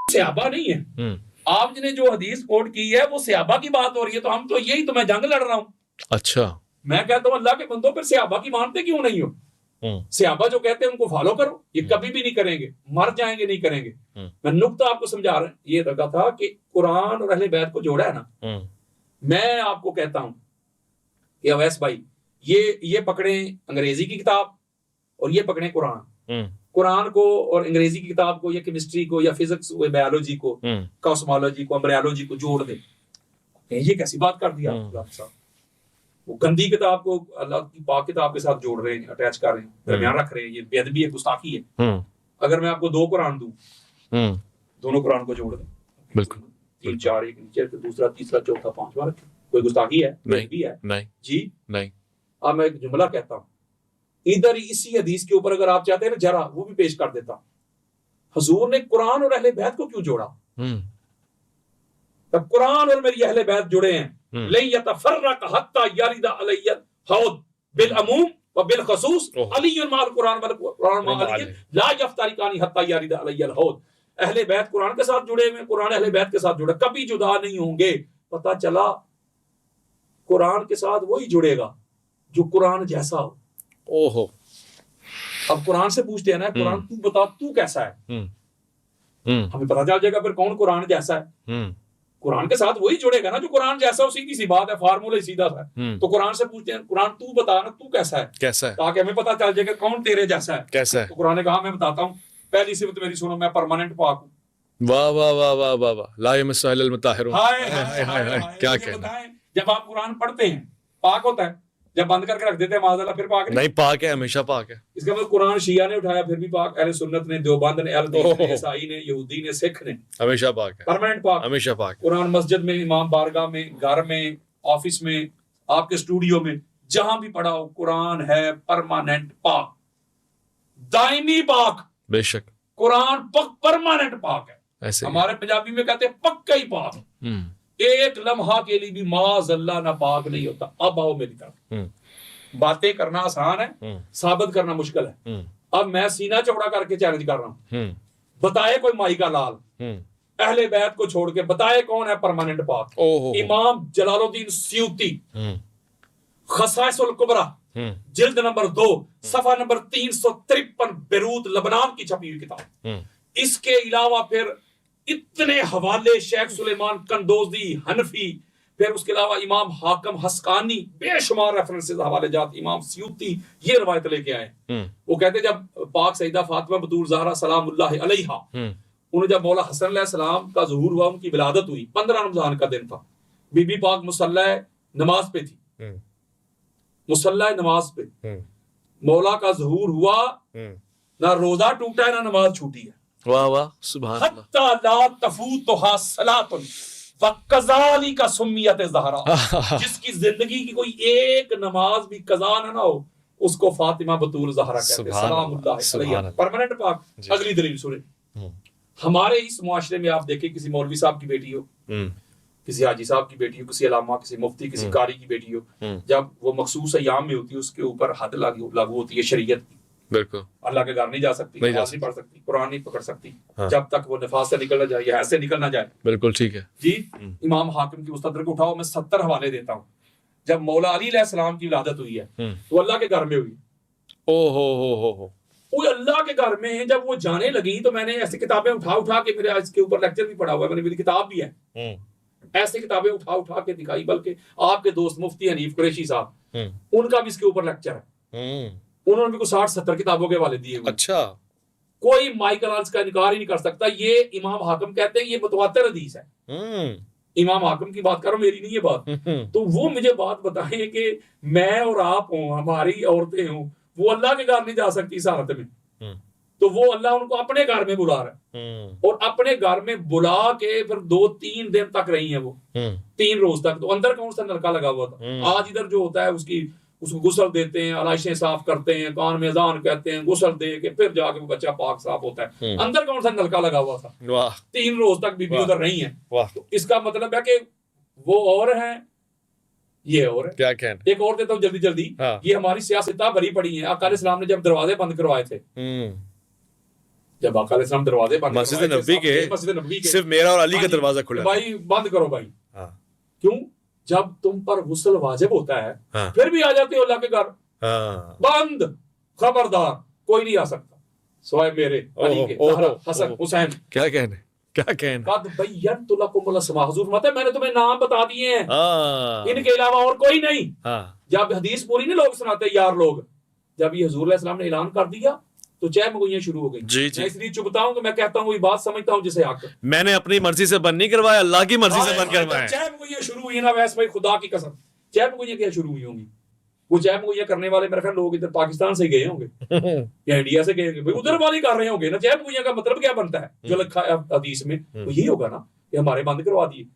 सहाबा नहीं है। आपने जो हदीस कोट की है वो सहाबा की बात हो रही है, तो हम तो यही तो मैं जंग लड़ रहा हूं। अच्छा, मैं कहता हूं अल्लाह के बंदो, फिर सहाबा की मानते क्यों नहीं हो? सहाबा जो कहते हैं उनको फॉलो करो। ये कभी भी नहीं करेंगे, मर जाएंगे नहीं करेंगे। मैं नुक्ता आपको समझा रहा, ये लगा था कि कुरान और अहले बैत को जोड़ा है ना। मैं आपको कहता हूं कि अवैस भाई, ये पकड़े अंग्रेजी की किताब और ये पकड़े कुरान। कुरान को और अंग्रेजी की किताब को, या केमिस्ट्री को, या फिजिक्स, बायोलॉजी को, कॉस्मोलॉजी को, एम्ब्रियोलॉजी को जोड़ दे। ये कैसी बात कर दिया साहब? वो गंदी किताब को अल्लाह की पाक किताब के साथ जोड़ रहे हैं, अटैच कर रहे हैं, दरमियान रख रहे हैं। ये बेअदबी है, गुस्ताखी है। अगर मैं आपको 2 कुरान दूं, दोनों कुरान को जोड़ दें, बिल्कुल 3 4 एक नीचे, दूसरा, तीसरा, चौथा, 5वां रखें, कोई गुस्ताखी है? नहीं है नहीं जी नहीं। अब मैं एक जुमला कहता हूं, इधर इसी हदीस के ऊपर अगर आप चाहते हैं ना, जरा वो भी पेश कर देता। हुजूर ने कुरान और अहले बैत को क्यों जोड़ा? तब कुरान और मेरी अहले बैत जुड़े हैं। लई यतफर्रक हत्ता यरिदा अलैयल हौद बिल अमूम व बिल खसूस अलीयुल माल कुरान वल कुरान मा अली ला यफ्तारिकानी हत्ता यरिदा अलैयल हौद। अहले बैत कुरान के साथ जुड़े हुए, कुरान अहले बैत के साथ जुड़ा, कभी जुदा नहीं होंगे। पता चला कुरान के साथ वही जुड़ेगा जो कुरान जैसा हो। ओहो, अब कुरान से पूछते हैं ना, कुरान तू बता, तू कैसा है? हमें पता चल जाएगा फिर कौन कुरान जैसा है। कुरान के साथ वही जुड़ेगा ना जो कुरान जैसा हो, सीधी सी बात है, फार्मूला ही सीधा सा है। तो कुरान से पूछते हैं, कुरान तू बता ना, तू कैसा है, कैसा है, ताकि हमें पता चल जाएगा कौन तेरे जैसा है, कैसा है। तो कुरान ने कहा मैं बताता हूँ, पहली सिफत मेरी सुनो, मैं परमानेंट पाक हूँ। वाह वाह वाह वाह वाह वाह, ला यमस्सु इल्लल मुताहिरून। हाय हाय हाय हाय हाय, क्या मुझे कहना। बताएं, जब आप कुरान पढ़ते हैं पाक होता है, जब बंद करके रख देते हैं माज़अल्लाह फिर पाक नहीं, पाक है, हमेशा पाक है। इसका मतलब कुरान शिया ने उठाया फिर भी पाक, अहले सुन्नत ने, देवबंद ने, अहले हदीस ने, ईसाई ने, यहूदी ने, सिख ने, हमेशा पाक है, परमानेंट पाक, हमेशा पाक। कुरान मस्जिद में, इमाम बारगाह में, घर में, ऑफिस में, आपके स्टूडियो में, जहां भी पढ़ा हो, कुरान है परमानेंट पाक, दायमी पाक। बेशक कुरान परमानेंट पाक है। ऐसे ही। हमारे पंजाबी में कहते हैं पक्का ही पाक, एक लम्हा के लिए भी माज़अल्लाह ना पाक नहीं होता। अब आओ मेरी तरफ, बातें करना आसान है, साबित करना मुश्किल है। अब मैं सीना चौड़ा करके चैलेंज कर रहा हूं, बताए कोई माई का लाल अहले बैत को छोड़ के, बताए कौन है परमानेंट पाक। इमाम जलालुद्दीन सयूती, खसाइसुल कुबरा, जिल्द नंबर 2, सफा नंबर 353, बेरूत लबनान की छपी हुई किताब। इसके अलावा फिर इतने हवाले, शेख सुलेमान कंदोजी हनफी, फिर उसके अलावा इमाम हाकम हस्कानी, बेशुमार रेफरेंसेस, हवाले जात, इमाम सयूती ये रवायत लेके आए। वो कहते जब पाक सईदा फातिमा बतूल ज़हरा सलामुल्लाह अलैहा, उन्हें जब मौला हसन अलैहिस्सलाम का ज़ुहूर हुआ, उनकी विलादत हुई, 15 रमजान का दिन था, बीबी पाक मुसल्ला नमाज पे थी, मुसल्ला नमाज पे मौला का ज़ुहूर हुआ, ना रोजा टूटा है ना नमाज छूटी है। वाह वाह, सुभान अल्लाह। हत्ता ला तफूतुहा सलातुन फकज़ाली का सुम्मियत ज़हरा, जिसकी जिंदगी की कोई एक नमाज भी कज़ा ना हो, उसको फातिमा बतूल ज़हरा कहते हैं सलामुल्लाह अलैहा, परमानेंट पाक। अगली दलील सुने, हमारे इस मुआशरे में आप देखें, किसी मौलवी साहब की बेटी हो, किसी हाजी साहब की बेटी हो, किसी अलामा, किसी मुफ्ती, किसी कारी की बेटी हो, जब वो मखसूस अय्याम में होती है, उसके ऊपर हद लागू होती है शरीयत की। बिल्कुल, अल्लाह के घर नहीं जा सकती, नमाज नहीं पढ़ सकती, कुरान नहीं पकड़ सकती, हाँ। जब तक वो निफास से निकल ना जाए या ऐसे निकल ना जाए। बिल्कुल ठीक है जी। इमाम हाकिम की मुस्तदरक उठाओ, मैं 70 हवाले देता हूँ। जब मौला अली अलैहिस्सलाम की विलादत हुई है तो अल्लाह के घर में हुई। ओ हो, वो अल्लाह के घर में जब वो जाने लगी, तो मैंने ऐसी किताबें उठा के, मेरे इसके ऊपर लेक्चर भी पढ़ा हुआ है, मैंने, मेरी किताब भी है, ऐसी किताबें उठा के दिखाई। बल्कि आपके दोस्त मुफ्ती हनीफ कुरैशी साहब, उनका भी इसके ऊपर लेक्चर है, उन्होंने भी कुछ 60-70 किताबों के हवाले दिए हुए। अच्छा, कोई माइकल आल्स का इनकार ही नहीं कर सकता। ये इमाम हाकिम कहते हैं ये मुतवातिर हदीस है। इमाम हाकिम की बात करो, मेरी नहीं है बात। तो वो मुझे बात बताएं कि मैं और आप हों, हमारी औरतें हों, वो अल्लाह के घर नहीं जा सकती इस हालत में, तो वो अल्लाह उनको अपने घर में बुला रहा है, और अपने घर में बुला के फिर 2-3 दिन तक रही है वो, 3 रोज तक। तो अंदर कौन सा नलका लगा हुआ था? आज इधर जो होता है उसको गुसल देते हैं, अलाइशें साफ करते हैं, कान में अजान कहते हैं, गुसल दे के फिर जाके वो बच्चा पाक साफ होता है। अंदर कौन सा नलका लगा हुआ था? 3 रोज तक बीबी उधर रही है। तो इसका मतलब है कि वो और है, ये और है। क्या कहना? एक और देता हूँ जल्दी जल्दी। हाँ। ये हमारी सियासत भरी पड़ी है। आका अलैहिस्सलाम ने जब दरवाजे बंद करवाए थे, जब आका अलैहिस्सलाम दरवाजे बंद मस्जिद नबवी के सिर्फ मेरा और अली का दरवाजा खुला, भाई बंद करो भाई। क्यों? जब तुम पर गुस्ल वाजिब होता है, हाँ। फिर भी आ जाते हो अल्लाह के घर, हाँ। बंद, खबरदार, कोई नहीं आ सकता सिवाय मेरे, अली के, हसन, हुसैन। क्या कहने, क्या कहना? कद बय्यनतु लकुमुल अस्मा, हुजूर फरमाते हैं मैंने तुम्हें नाम बता दिए हैं, इनके अलावा और कोई नहीं। जब हदीस पूरी नहीं लोग सुनाते यार लोग, जब ये हुजूर अलैहिस्सलाम ने ऐलान कर दिया तो चैप गोइयां शुरू हो गई। मैं इसलिए चुपता हूं कि मैं कहता हूं वही बात समझता हूं जिसे हक। मैंने अपनी मर्जी से बंद नहीं करवाया, अल्लाह की मर्जी से बंद करवाया। चैप गोइयां शुरू हुई ना, वैसे भाई खुदा की कसम, चैप गोइयां क्या शुरू हुई होंगी? वो चैप गोइयां करने वाले मेरे ख्याल लोग इधर पाकिस्तान से गए होंगे या इंडिया से गए होंगे, उधर वाले कर रहे होंगे ना। चैप गोइयां का मतलब क्या बनता है जो लिखा है हदीस में? तो यही होगा ना कि हमारे बंद करवा दिए,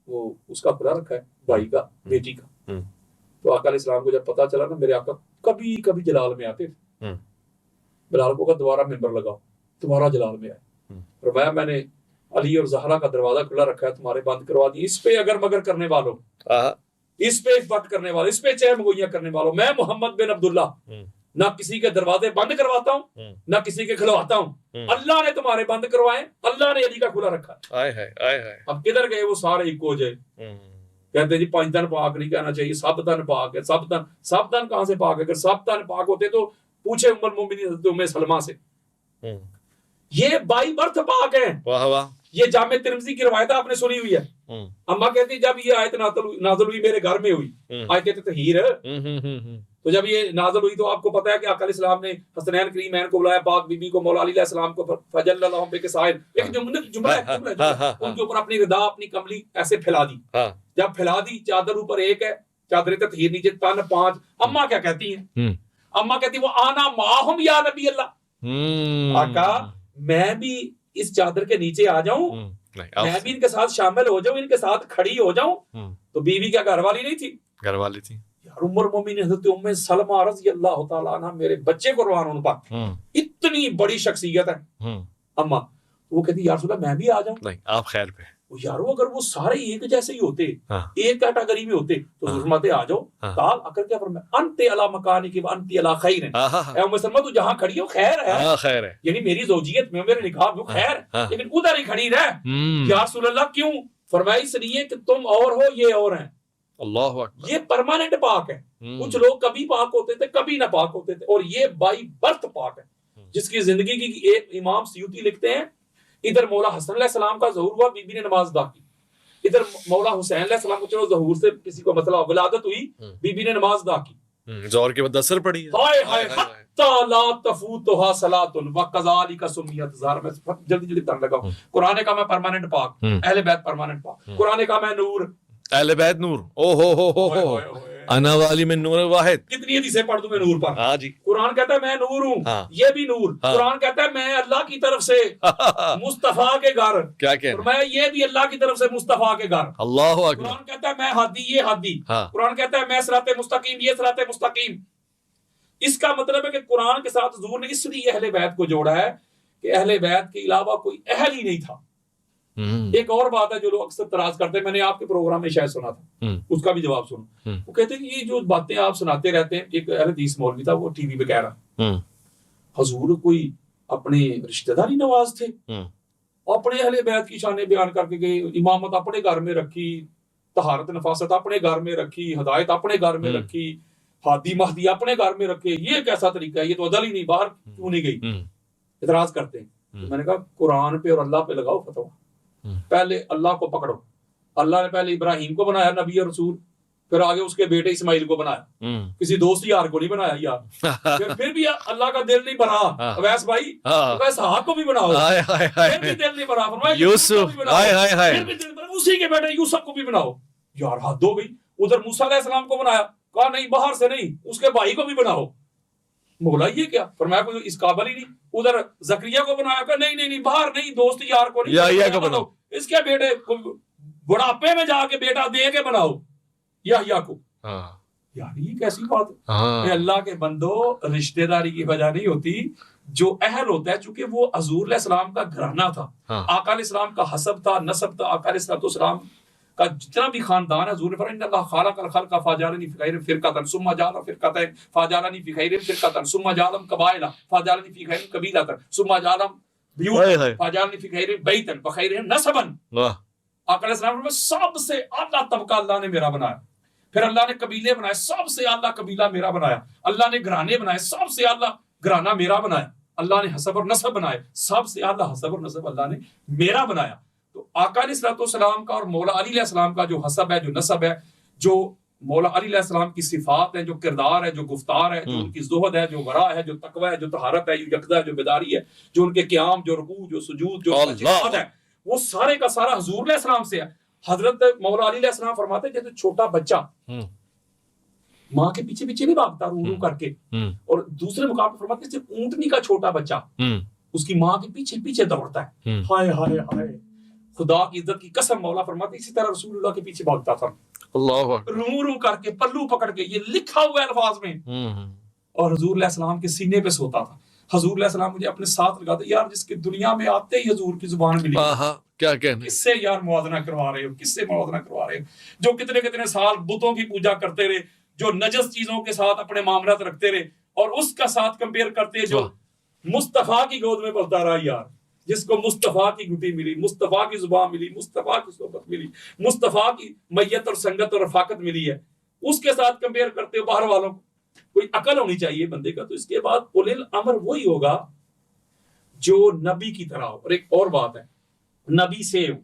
वो उसका खुदा रखा है भाई का, बेटी का। तो आका अलैहिस्सलाम को जब पता चला ना, मेरे आका कभी कभी जलाल में आते, बिलाल को दोबारा मिंबर लगाओ, तुम्हारा जलाल में आए, फरमाया मैंने अली और ज़हरा का दरवाजा खुला रखा है, तुम्हारे बंद करवा दिए। इस पे अगर मगर करने वालों, इस पे बट करने वालों, इस पे चैम गोइयां करने वालों, मैं मोहम्मद बिन अब्दुल्ला ना किसी के दरवाजे बंद करवाता हूँ ना किसी के खुलवाता हूँ। अल्लाह ने तुम्हारे बंद करवाए, अल्लाह ने अली का खुला रखा है। अब किधर गए वो सारे इको जे? कहते जी 5 दिन पाक नहीं कहना चाहिए, 7 दिन पाक है। 7 दिन कहां से पाक है? अगर 7 दिन पाक होते तो पूछे उम्मुल मोमिनीन हज़रत उम्मे सलमा से, ये बाई बर्थ पाक है। वाह वाह, ये जामे तिरमिज़ी की रवायत आपने सुनी हुई है। अम्मा कहती जब ये आयत नाज़िल हुई मेरे घर में हुई, आयत तहीर, तो जब ये नाज़िल हुई तो आपको पता है कि आका अलैहिस्सलाम ने हसनैन करीमैन को बुलाया, पाक बीबी को, मौला अली अलैहिस्सलाम को, फजल्लल्लाहु बिकसाइर, एक जुमला उनके ऊपर अपनी रिदा, अपनी कमली ऐसे फैला दी। जब फैला दी, चादर ऊपर एक है, चादर तहीर नीचे तन 5। अम्मा क्या कहती हैं? अम्मा कहती वो आना माहुम या नबी अल्लाह, आका मैं भी इस चादर के नीचे आ जाऊं, मैं भी इनके साथ शामिल हो जाऊं, इनके साथ खड़ी हो जाऊं। तो बीवी क्या घर वाली नहीं थी? घर वाली थी यार। उमर मोमिन हज़रत उम्मे सलमा रज़ी अल्लाह तआला अन्हा, मेरे बच्चे कुर्बान उन पर, इतनी बड़ी शख्सियत है अम्मा। वो कहती यार रसूल मैं भी आ जाऊं। नहीं आप खैर पे यारो, अगर वो सारे एक जैसे ही होते, एक कैटेगरी में होते तो फरमाते आ जाओ। ताल आकर क्या फरमाया, अंते अला मकानी की अंती अला खैर, ऐ उम्मे सलमा तू जहां खड़ी हो खैर है, खैर है, यानी मेरी ज़ौजियत में, मेरे निकाह में खैर, लेकिन उधर ही खड़ी रह। या रसूल अल्लाह क्यों? फरमाया इसलिए कि तुम और हो, ये और हैं। अल्लाहु अकबर। ये परमानेंट पाक है। कुछ लोग कभी पाक होते थे, कभी ना पाक होते थे, और ये बाई बर्थ पाक है, जिसकी जिंदगी की एक इमाम सयूती लिखते हैं, इधर मौला हसन अलैहिस्सलाम का ज़हूर हुआ, बीबी ने नमाज अदा की, इधर मौला हुसैन अलैहिस्सलाम को चलो ज़हूर से किसी को मतलब विलादत हुई, बीबी ने नमाज अदा की, ज़ोहर के बाद असर पड़ी, हाय हाय हत्ता ला तफूतुहा सलातुन व कज़ालिका सुम्मियत ज़हर। में जल्दी तन लगाऊं, कुरान का मैं परमानेंट पाक, अहले बैत परमानेंट पाक, कुरान का मैं नूर, अहले बैत नूर, ओ हो अना वाली में नूर वाहिद। कितनी हदीसें पढ़ दूं मैं नूर पर। हाँ जी। कुरान कहता है मैं नूर हूँ, ये भी नूर। कुरान कहता है मैं अल्लाह की तरफ से मुस्तफा के घर, क्या कहना, मैं ये भी अल्लाह की तरफ से मुस्तफा के घर। अल्लाह अकबर। कुरान कहता है मैं हादी, ये हादी। कुरान कहता है मैं सिराते मुस्तकीम, ये सिराते मुस्तकीम। इसका मतलब है कि कुरान के साथ हुजूर ने इसलिए अहले बैत को जोड़ा है कि अहले बैत के अलावा कोई अहल ही नहीं था। एक और बात है जो लोग अक्सर तराज करते हैं, मैंने आपके प्रोग्राम में शायद सुना था, उसका भी जवाब सुनो। वो कहते हैं कि ये जो बातें आप सुनाते रहते हैं, एक हदीस मौलवी था, वो टीवी पे कह रहा हुजूर कोई अपने रिश्तेदारी नवाज थे, अपने अहले बैत की शान बयान करके गए, इमामत अपने घर में रखी, तहारत नफासत अपने घर में रखी, हदायत अपने घर में रखी, हादी महदी अपने घर में रखे। ये कैसा तरीका है? ये तो अदल ही नहीं, बाहर क्यों नहीं गई? इतराज करते हैं। तो मैंने कहा कुरान पे और अल्लाह पे लगाओ फतवा। पहले अल्लाह को पकड़ो। अल्लाह ने पहले इब्राहिम को बनाया नबी और रसूल, फिर आगे उसके बेटे इस्माइल को बनाया, किसी दोस्त यार को नहीं बनाया यार। फिर भी अल्लाह का दिल नहीं भरा अवैस भाई, अवैस हाक को भी बनाओ, फिर भी दिल नहीं भरा, यूसुफ फिर भी दिल भरा, उसी के बेटे यूसुफ को भी बनाओ। यार हद हो गई। उधर मूसा अलैहिस्सलाम को बनाया, कहा नहीं बाहर से नहीं, उसके भाई को भी बनाओ। बोला ये क्या? फरमाया कोई इस काबिल ही नहीं। उधर जकरिया को बनाया, कहा नहीं नहीं नहीं बाहर नहीं, दोस्त यार को नहीं, याहिया को बनाओ। इसके बेटे को बुढ़ापे में जाके बेटा दे के बनाओ याहिया को। यार ये कैसी बात है? अल्लाह के बंदो, रिश्तेदारी की वजह नहीं होती, जो अहल होता है, चूंकि वो हजूर अलैहिस्सलाम का घराना था, आका अलैहिस्सलाम का हसब था, नसब था, आका अलैहिस्सलाम का जितना भी खानदान है, हजूर ने फरमाया इन्ना खालकल खल्क़ फजअलनी फी खैरिन फिरक़तन सुम्मा जअल फिरक़तैन फजअलनी फी खैरिन फिरक़तन सुम्मा जअलहम क़बाइला फजअलनी फी खैरिन क़बीलतन सुम्मा जअलहम बियूतन फजअलनी फी खैरिन बैतन व खैरिन नसबन। आका अलैहिस्सलाम ने सबसे आला तबका अल्लाह ने मेरा बनाया, फिर अल्लाह ने कबीले बनाए, सबसे आला कबीला मेरा बनाया, अल्लाह ने घराने बनाए, सबसे आला घराना मेरा बनाया, अल्लाह ने हसब और नसब बनाए, सबसे आला हसब और नसब अल्लाह ने मेरा बनाया। तो आका अलैहिस्सलाम का और मौला अली अलैहिस्सलाम का जो हसब है, जो नसब है, जो मौला अली अलैहिस्सलाम की सिफात है, जो किरदार है, जो गुफ्तार है, जो उनकी ज़ुहद है, जो वरा है, जो तकवा है, जो तहारत है, जो यकदा है, जो बेदारी है, जो उनके क़याम, जो रुकू, जो सुजूद, जो सजदा है, वो सारे का सारा हुजूर अलैहिस्सलाम से है। हजरत मौला अली अलैहिस्सलाम फरमाते हैं जैसे छोटा बच्चा माँ के पीछे पीछे नहीं भागता रू रू करके, और दूसरे मुकाम पर फरमाते हैं जैसे ऊंटनी का छोटा बच्चा उसकी माँ के पीछे पीछे दौड़ता है। हाय हाय हाय, खुदा की इज्जत की कसम, मौला फरमाते इसी तरह रसूलुल्लाह के पीछे भागता था, रू रू करके, पल्लू पकड़ के, ये लिखा हुआ है अल्फाज में। और हुजूर अलैहिस्सलाम के सीने पे सोता था। हुजूर अलैहिस्सलाम मुझे अपने साथ लगाते, यार जिसकी दुनिया में आते ही हुजूर की जुबान मिली, क्या कहने, किससे यार मुआवजा करवा रहे हो, किससे मुआवजा करवा रहे हो, जो कितने कितने साल बुतों की पूजा करते रहे, जो नजस चीजों के साथ अपने मामलात रखते रहे, और उसका साथ कंपेयर करते जो मुस्तफा की गोद में पलता रहा, यार जिसको मुस्तफा की गुटी मिली, मुस्तफा की जुबान मिली, मुस्तफा की सोबत मिली, मुस्तफा की मैयत और संगत और रफाकत मिली है, उसके साथ कंपेयर करते हो बाहर वालों को। कोई अकल होनी चाहिए बंदे का। तो इसके बाद उलिल अमर वही होगा जो नबी की तरह हो। और एक और बात है, नबी से हो।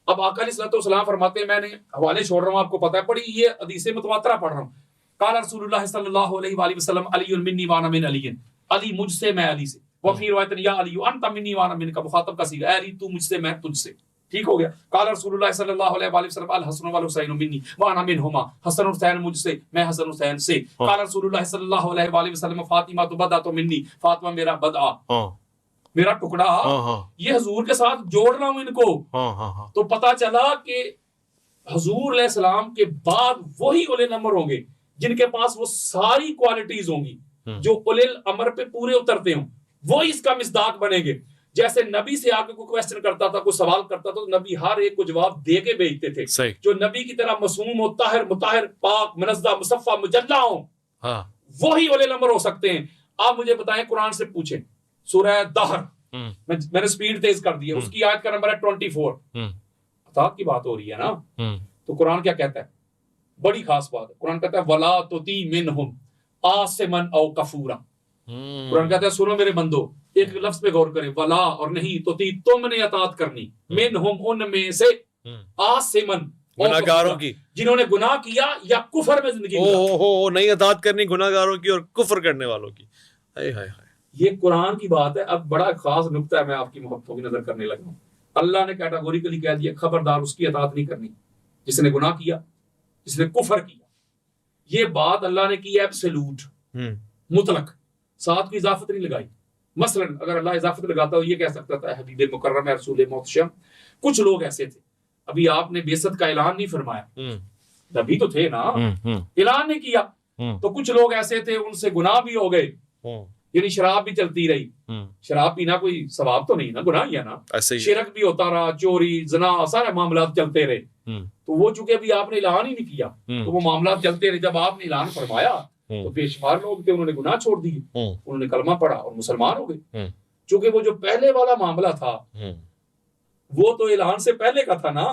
अब आका अलैहिस्सलाम फरमाते हैं, मैंने हवाले छोड़ रहा हूँ, आपको पता है, पढ़ी ये हदीस मुतवातिरा पढ़ रहा हूँ। काला रसूलुल्लाह सल्लल्लाहु अलैहि वसल्लम अली मिन्नी व अना मिन अली, अली मुझसे मैं अली से, व फी रिवायत या अली अंत मिन्नी व अना मिनका, मुखातब का सीगा, अली तू मुझसे मैं तुझसे। ठीक हो गया। काला रसूलुल्लाह सल्लल्लाहु अलैहि वसल्लम अल हसन वल हुसैन मिन्नी व अना मिनहुमा, हसन हुसैन मुझसे मैं हसन हुसैन से। काला रसूलुल्लाह सल्लल्लाहु अलैहि वसल्लम फातिमा तो बदा तो मिन्नी, फातिमा मेरा बदा, मेरा टुकड़ा। ये हुजूर के साथ जोड़ रहा हूं इनको। तो पता चला कि हुजूर अलैहिस्सलाम के बाद वही उले नंबर होंगे जिनके पास वो सारी क्वालिटीज होंगी जो उलिल अमर पे पूरे उतरते हों, वो इसका मिसदाक बनेंगे। जैसे नबी से आके कोई क्वेश्चन करता था, कोई सवाल करता था, तो नबी हर एक को जवाब दे के भेजते थे। जो नबी की तरह मासूम हो, ताहिर मुताहिर, पाक मुनज़्ज़ा मुसफ़्फ़ा मुजल्ला हो, वही उलिल अमर हो सकते हैं। आप मुझे बताएं, कुरान से पूछें, सूरह दहर, मैंने स्पीड तेज कर दी है, उसकी आयत का नंबर है 24। अतात की बात हो रही है ना। तो कुरान क्या कहता है? बड़ी खास बात है। कुरान कहता है वला तुती मिनहुम आसिमन औ कफूरा। कुरान कहता है सुनो मेरे बंदो, एक लफ्ज पे गौर करें, वला और नहीं तो ती, तुमने अतात करनी, मिनहुम उनमें से, आसिमन गुनाहगारों की, जिन्होंने गुनाह किया या कुफर में जिंदगी हो नहीं अतात करनी गुनाहगारों की और कुफर करने वालों की। हाय हाय हाय, ये कुरान की बात है। अब बड़ा खास नुक्ता है, मैं आपकी मोहब्बतों की नजर करने लगा हूं। अल्लाह ने कैटेगोरिकली कह दिया, खबरदार उसकी अतात नहीं करनी जिसने गुनाह किया, जिसने कुफर किया। ये बात अल्लाह ने की है एब्सोल्यूट, मुतलक, साथ की इजाफत नहीं लगाई। मसलन अगर अल्लाह इजाफत लगाता हो, ये कह सकता था हबीब मुकर्रम है रसूल मोहतशम। कुछ लोग ऐसे थे, अभी आपने बेइज्जत का ऐलान नहीं फरमाया, नबी तो थे ना, ऐलान नहीं किया, तो कुछ लोग ऐसे थे उनसे गुनाह भी हो गए, यानी शराब भी चलती रही। शराब पीना कोई सवाब तो नहीं ना, गुनाह ही है ना। शिरक भी होता रहा, चोरी जना सारे मामला चलते रहे। तो वो चूंकि अभी आपने ऐलान ही नहीं किया, तो वो मामला चलते रहे। जब आपने ऐलान फरमाया तो बेशुमार लोग थे, उन्होंने गुनाह छोड़ दिए, उन्होंने कलमा पढ़ा और मुसलमान हो गए। चूंकि वो जो पहले वाला मामला था वो तो ऐलान से पहले का था ना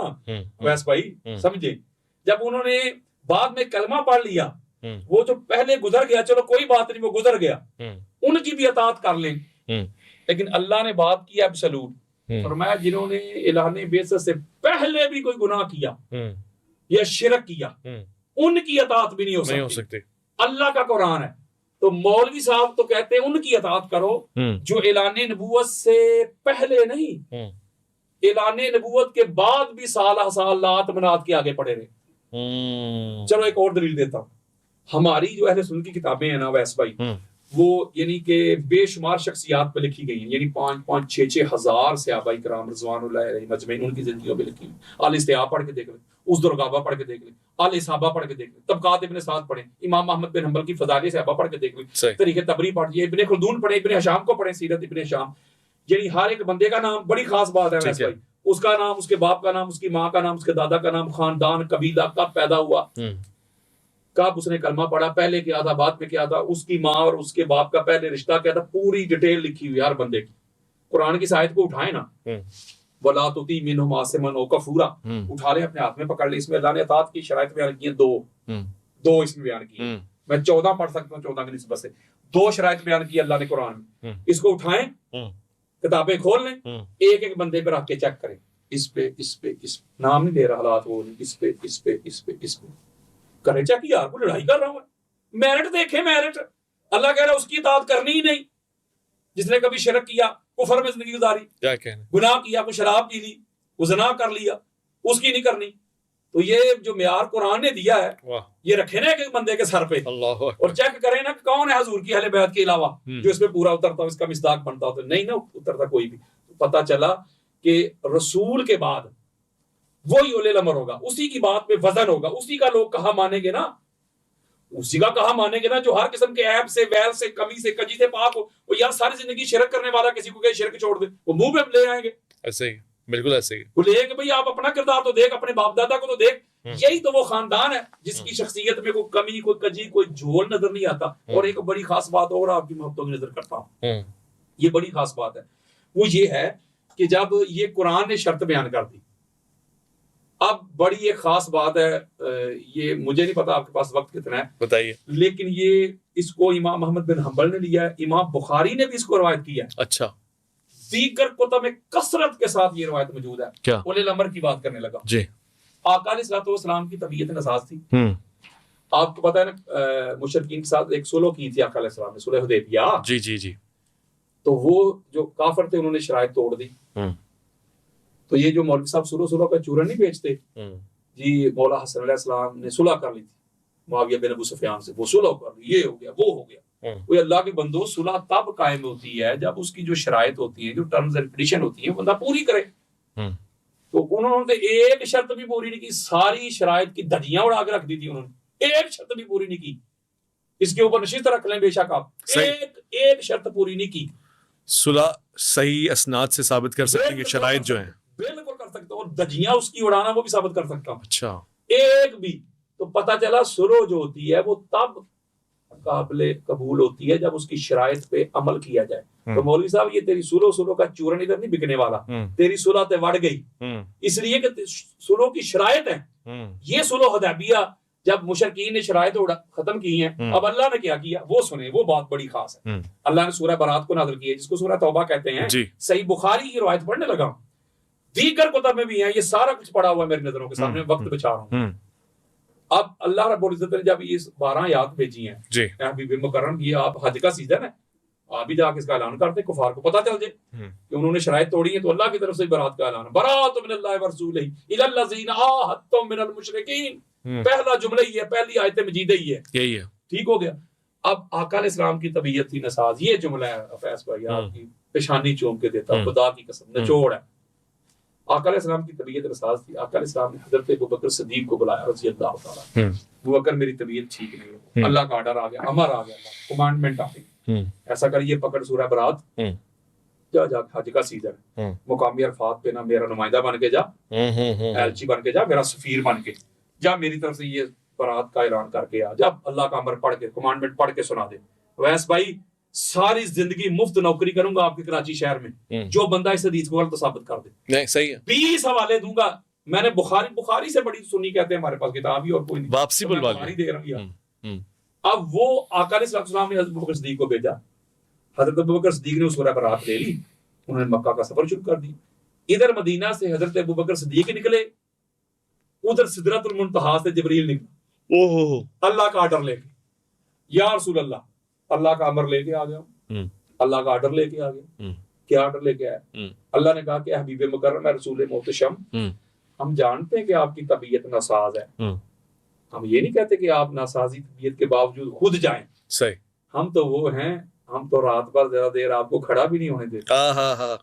वैस भाई, समझे। जब उन्होंने बाद में कलमा पढ़ लिया, वो जो पहले गुजर गया, चलो कोई बात नहीं, वो गुजर गया, उनकी भी अतात कर लें। लेकिन अल्लाह ने बात की एब्सोल्यूट, फरमाया जिन्होंने ऐलान बेइज्जत से पहले भी कोई गुनाह किया या शिरक किया, उनकी अतात भी नहीं हो सकती। अल्लाह का कुरान है। तो मौलवी साहब तो कहते हैं उनकी अतात करो जो ऐलान नबूवत से पहले नहीं, ऐलान नबूवत के बाद भी साल सालात मनात के आगे पड़े रहे। चलो एक और दलील देता हूं। हमारी जो अहले सुन्नत की किताबें हैं ना वैस भाई, वो यानी कि बेशुमार शख्सियात पे लिखी गई हैं, यानी 5-6 हजार सहाबा इकराम रिज़वानुल्लाह अलैहिम अजमईन उनकी जिंदगियों पे लिखी हुई। आल इस्तिआब पढ़ के देख ले, उस दुर्गाबा पढ़ के देख ले, आल इसाबा पढ़ के देख ले, तबकात इब्न साद पढ़े, इमाम अहमद बिन हंबल की फज़ाइल सहाबा पढ़ के देख ले, तरीक़े तबरी पढ़िए, इब्न खुल्दून पढ़े, इब्न हिशाम को पढ़े, सीरत इब्न हिशाम। यानी हर एक बंदे का नाम, बड़ी खास बात है वैसे भाई, उसका नाम, उसके बाप का नाम, उसकी माँ का नाम, उसके दादा का नाम, खानदान, कबीला, कब पैदा हुआ, कब उसने कलमा पढ़ा, पहले क्या था, बाद में क्या था, उसकी माँ और उसके बाप का पहले रिश्ता क्या था, पूरी डिटेल लिखी हुई हर बंदे की। कुरान की आयत को उठाए ना, वला तुती मिनहुम आसिमन औ कफूरा, उठा ले, अपने हाथ में पकड़ ले। इसमें अल्लाह ने अतात की शराइत बयान की है, दो इसमें बयान की है। मैं 14 पढ़ सकता हूँ, 14 की निस्बत से 2 शराइत बयान की अल्लाह ने कुरान में। इसको उठाएं, किताबें खोल लें, एक एक बंदे पे रख के चेक करें, इस पे, इस पे, इस नाम नहीं दे रहा, हालात वो इस पे, इस पे, इस पे, इस पे करे चेक। यार कोई लड़ाई कर रहा हूं, मेरिट देखे, मेरिट। अल्लाह कह रहा है उसकी इताअत करनी ही नहीं। जिसने कभी शिरक किया, कुफर में जिंदगी गुजारी, क्या कहना, गुनाह किया, कोई शराब पी ली, कोई ज़िना कर लिया, उसकी नहीं करनी। तो ये जो मेयार कुरान ने दिया है, ये रखे ना एक बंदे के सर पे, और चेक करें ना कौन है हुजूर की अहले बैत के अलावा जो इसमें पूरा उतरता हो, इसका मिसदाक बनता हो। तो नहीं ना उतरता कोई भी। तो पता चला कि रसूल के बाद वही उले अमर होगा, उसी की बात में वजन होगा, उसी का लोग कहा मानेंगे ना, उसी का कहा मानेंगे ना जो हर किस्म के ऐब से, वैल से, कमी से, कजी से पाक हो। वो यार सारी जिंदगी शिरक करने वाला किसी को कहे शिरक छोड़ दे, वो मुंह पे ले आएंगे। ऐसे ही, बिल्कुल ऐसे ही। वो ले भाई आप अपना किरदार तो देख, अपने बाप दादा को तो देख। यही तो वो खानदान है जिसकी शख्सियत में कोई कमी, कोई कजी, कोई झोल नजर नहीं आता। और एक बड़ी खास बात और आपकी मोहब्बतों की नजर करता हूँ, ये बड़ी खास बात है, वो ये है कि जब ये कुरान ने शर्त बयान कर दी, अब बड़ी एक खास बात है, ये मुझे नहीं पता आपके पास वक्त कितना है, बताइए, लेकिन ये इसको इमाम अहमद बिन हंबल ने लिया है, इमाम बुखारी ने भी इसको रवायत किया है। अच्छा, दीगर कुतुब में कसरत के साथ ये रवायत मौजूद है। क्या? उलिल अमर की बात करने लगा जी। आका अलैहिस्सलाम की तबीयत नसाज थी। आपको पता है ना, मुशरिकीन के साथ एक सुलह की थी आका अलैहिस्सलाम ने, सुलह हुदैबिया। जी जी जी। तो वो जो काफिर थे उन्होंने शराइत तोड़ दी। तो ये जो मौलवी साहब सुलह का चूरन नहीं बेचते जी, मौला हसन अलैहिस्सलाम ने सुलह कर ली थी मुआविया बिन अबू सुफियान से, वो सुलह कर ली, ये हो गया वो हो गया। वो अल्लाह के बंदो, सुलह तब कायम होती है जब उसकी जो शराइत होती है, जो टर्म्स एंड कंडीशन होती है, बंदा पूरी करे। तो उन्होंने एक शर्त भी पूरी नहीं की, सारी शराइत की धज्जियां उड़ा के रख दी थी उन्होंने, एक शर्त भी पूरी नहीं की। इसके ऊपर नशीत रख लें बेशक आप, एक शर्त पूरी नहीं की। सुलह सही असनाद से साबित कर सकते हैं कि शराइत जो है, बिल्कुल कर सकते हो, और धज्जियां उसकी उड़ाना वो भी साबित कर सकता हूं। अच्छा, एक भी। तो पता चला सुलह जो होती है वो तब काबिल कबूल होती है जब उसकी शराइत पे अमल किया जाए। तो मौलवी साहब, ये तेरी सुलह का चूरन इधर नहीं बिकने वाला, तेरी सुलह ते बढ़ गई, इसलिए कि सुलह की शराइत है। ये सुलह हुदैबिया जब मुशरिकीन ने शराइत खत्म की हैं, अब अल्लाह ने क्या किया वो सुने, वो बात बड़ी खास है। अल्लाह ने सूरह बरात को नाज़िल किया, जिसको सूरह तौबा कहते हैं। सही बुखारी की रिवायत पढ़ने लगा, दीगर कुतुब में भी है, ये सारा कुछ पड़ा हुआ है मेरी नजरों के सामने, वक्त बचा रहा हूं। अब अल्लाह रब्बुल इज्जत ने जब ये 12 आयत भेजी हैं, हबीब मुकर्रम, ये आप हज का सीजन है, आप भी जाके इसका ऐलान करते, कुफार को पता चल जाए कि उन्होंने शराइत तोड़ी है, तो अल्लाह की तरफ से बरात का ऐलान, बराअतुम मिनल्लाहि व रसूलिही इलल लज़ीना आहदतुम मिनल मुशरिकीन। पहला जुमला ही है, पहली आयत मजीद ही है, यही है। ठीक हो गया। अब आका अलैहिस्सलाम की तबीयत थी नसाज, ये जुमला है फैज भाई, आपकी पेशानी चूम के देता, खुदा की कसम, निचोड़ है। आका अलैहिस्सलाम की तबीयत नसाज थी। आका अलैहिस्सलाम ने हजरत अबू बकर सिद्दीक को बुलाया रज़ी अल्लाह तआला। वो अगर मेरी तबीयत ठीक नहीं हो, अल्लाह का ऑर्डर आ गया, अमर आ गया, कमांडमेंट आ गई, ऐसा कर, ये पकड़ सूरह बरात, जा हज का सीजन है, मुकामी अरफात पे ना मेरा नुमाइंदा बन के जा, एलची बन के जा, मेरा सफीर बन के जा, मेरी तरफ से ये बरात का ऐलान करके आ जा, अल्लाह का अमर पढ़ के, कमांडमेंट पढ़ के सुना दे। वैस भाई, सारी जिंदगी मुफ्त नौकरी करूंगा आपके कराची शहर में, जो बंदा इस हदीस को गलत साबित कर दे। नहीं, सही है, 20 हवाले दूंगा। मैंने बुखारी से बड़ी सुन्नी कहते हैं हमारे पास किताब ही, और कोई नहीं, वापसी बुलवा दे रहा हूं। अब वो आका अलैहिस्सलाम ने हजरत अबू बकर सिद्दीक को भेजा, हजरत अबू बकर सिद्दीक ने उस सूरह बरात ले ली, उन्होंने मक्का का सफर शुरू कर दिया। इधर मदीना से हजरत अबू बकर सिद्दीक निकले, उधर सिदरतुल मुंतहा से जिब्रील निकला, ओहो, अल्लाह का ऑर्डर लेके, या रसूल अल्लाह, अल्लाह का अमर लेके आ गया, अल्लाह का ऑर्डर लेके आ गया। क्या ऑर्डर लेके आया? अल्लाह ने कहा कि हबीब मुकर्रम है, रसूल मोहतशम, हम जानते हैं कि आपकी तबीयत नासाज है, हम ये नहीं कहते कि आप नासाजी तबीयत के बावजूद खुद जाएं, सही, हम तो वो हैं, हम तो रात भर ज्यादा देर आपको खड़ा भी नहीं होने देते,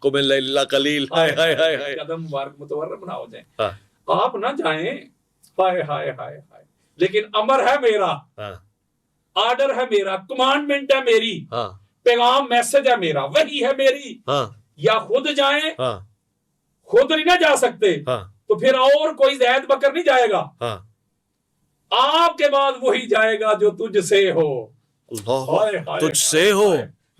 कुमिल लैला कलील, हाय हाय हाय हाय, कदम मुबारक मुतवर्रम ना हो जाए, आप ना जाएं, हाय हाय हाय हाय, लेकिन अमर है मेरा, ऑर्डर है मेरा, कमांडमेंट है मेरी, पैगाम मैसेज है मेरा, वही है मेरी, या खुद जाएं, खुद नहीं ना जा सकते, तो फिर और कोई ज़ैद बकर नहीं जाएगा, आपके बाद वही जाएगा जो तुझसे हो, तुझसे हो,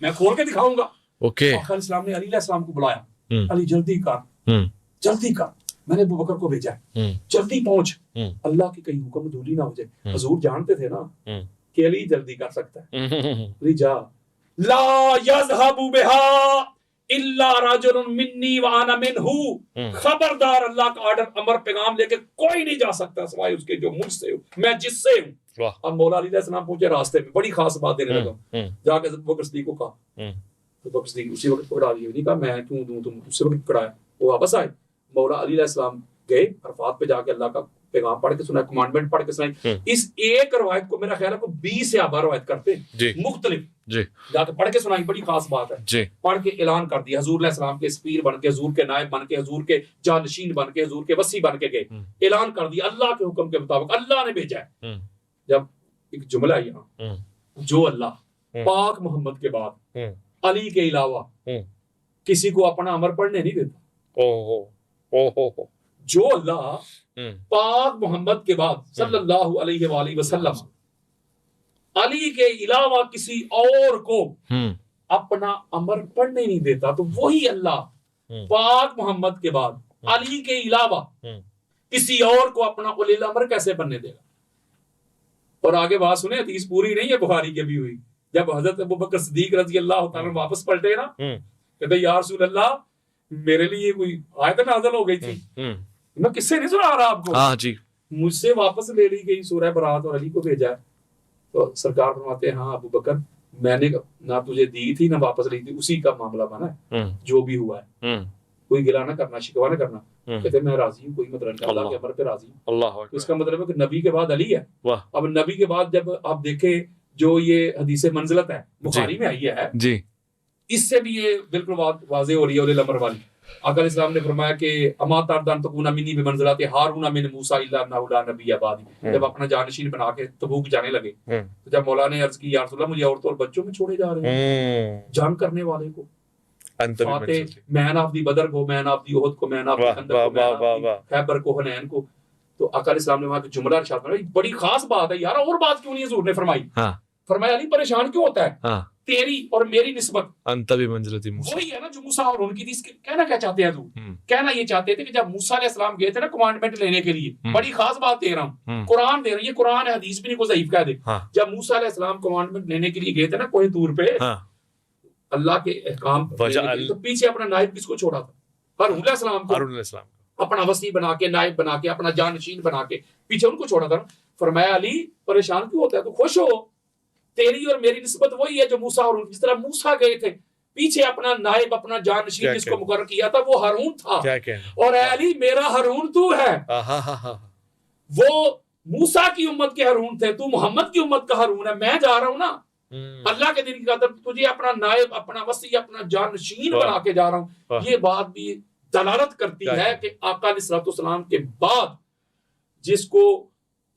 मैं खोल के दिखाऊंगा। ओके, आका अलैहिस्सलाम ने अली अलैहिस्सलाम को बुलाया, अली जल्दी कर, जल्दी कर, मैंने अबू बकर को भेजा है, जल्दी पहुंच, अल्लाह की कहीं हुक्म धूली ना हो जाए। हुजूर जानते थे ना कि अली जल्दी कर सकता है, अली जा, ला यज़हबु बिहा इल्ला रजुलुन मिन्नी व अना मिन्हु, खबरदार, अल्लाह का ऑर्डर, अमर, पैगाम लेके कोई नहीं जा सकता सिवाय उसके जो मुझसे हो, मैं जिससे हूं। अब मौला अली अलैहिस्सलाम पहुंचे, रास्ते में बड़ी खास बात देने लगा, जाके अबू बकर सिद्दीक को कहा, तो बकर सिद्दीक उसी वक्त पकड़ा लिया, नहीं कहा मैं क्यों दूं, तुम उसी वक्त पकड़ाया, वो वापस आए, मौला अली अलैहिस्सलाम गए अरफात पे, जाके अल्लाह का पैगाम पढ़ के सुना, कमांडमेंट पढ़ के सुनाई। इस एक रवायत को मेरा ख्याल है को 20 से आबा रवायत करते हैं मुख्तलिफ, जाके पढ़ के सुनाई, बड़ी खास बात है, पढ़ के ऐलान कर दिया, हुजूर अलैहिस्सलाम के सफीर बन के, हुजूर के नायब बन के, हुजूर के जानशीन बन के, हुजूर के वसी बन के गए, ऐलान कर दिया अल्लाह के हुक्म के मुताबिक, अल्लाह ने भेजा है। जब एक जुमला है यहाँ, जो अल्लाह पाक मोहम्मद के बाद अली के अलावा किसी को अपना अमर पढ़ने नहीं देता, जो अल्लाह पाक मोहम्मद के बाद सल्लल्लाहु अलैहि वसल्लम अली के अलावा किसी और को अपना अमर पढ़ने नहीं देता, तो वही अल्लाह पाक मोहम्मद के बाद अली के अलावा किसी और को अपना उलिल अमर कैसे बनने देगा। और आगे बात सुने, हदीस पूरी नहीं है, बुखारी के भी हुई, जब हजरत अबू बकर सिद्दीक रज़ी अल्लाह तआला वापस पलटे ना, कहते या रसूल अल्लाह मेरे लिए कोई आयत नाज़िल हो गई थी। मैं किससे नहीं सुना रहा आपको, हाँ जी, मुझसे वापस ले ली गई सूरह बरात और अली को भेजा है। तो सरकार फरमाते हैं हाँ अबू बकर, मैंने ना तुझे दी थी ना वापस ली थी, उसी का मामला बना है, जो भी हुआ है, कोई गिला ना करना, शिकवा ना करना। कहते मैं राजी हूँ, कोई मतलब नहीं, अल्लाह के अमर पे राजी हूँ। अल्लाह तो इसका मतलब है कि नबी के बाद अली है। वाह। अब नबी के बाद जब आप देखें जो ये हदीस मंजिलत है बुखारी में आई है जी, इससे भी ये बिल्कुल वाज़ेह हो रही है उलिल अमर वाली। आका इस्लाम ने फरमाया कि अमा तारदान तकूना मिन्नी बिमंज़िलति हारून मिन मूसा इल्ला अन्नहु ला नबिय्य बादी। जब अपना जानशीन बना के तबूक जाने लगे तो जब मौला ने अर्ज की या रसूल अल्लाह मुझे औरतों और बच्चों में छोड़े जा रहे हैं, जंग करने वाले को, फाते मैन ऑफ दी बदर को, मैन ऑफ दी ओहद को, मैन ऑफ दी खंदक को, मैन ऑफ दी खैबर को, हुनैन को। तो आका इस्लाम ने वहां के जुमला इरशाद फरमाया, बड़ी खास बात है यार, और बात क्यों नहीं हुजूर ने फरमाई। फरमाया अली परेशान क्यों होता है, तेरी और मेरी निस्बत अंत भी मंजिलती मूसा, वही है ना जो मूसा और उनकी थी। कहना क्या चाहते हैं तू, कहना ये चाहते थे कि जब मूसा अलैहिस्सलाम गए थे ना कमांडमेंट लेने के लिए, बड़ी खास बात दे रहा हूँ, कुरान दे रहा हूँ, ये कुरान है, हदीस भी नहीं को ज़ईफ कह दे। जब मूसा अलैहिस्सलाम कमांडमेंट लेने के लिए गए थे ना कोई दूर पे, अल्लाह के अहकाम तो पीछे अपना नायब किसको छोड़ा था, हारून अलैहिस्सलाम को अपना वसी बना के, नायब बना के, अपना जानशीन बना के पीछे उनको छोड़ा था। फरमाया अली परेशान क्यों होता है, तो खुश हो, तेरी और मेरी निस्बत वही है जो मूसा और जिस तरह मूसा गए थे पीछे अपना नायब अपना जानशीन जिसको मुकर्रर किया था वो हारून था, और अली मेरा हारून तू है। वो मूसा की उम्मत के हारून थे, तू मोहम्मद की उम्मत का हारून है। मैं जा रहा हूँ ना अल्लाह के दिन की खातिर, तुझे अपना नायब अपना वसी अपना जानशीन बना के जा रहा हूँ। ये बात भी दलालत करती है कि आका अलैहिस्सलाम के बाद जिसको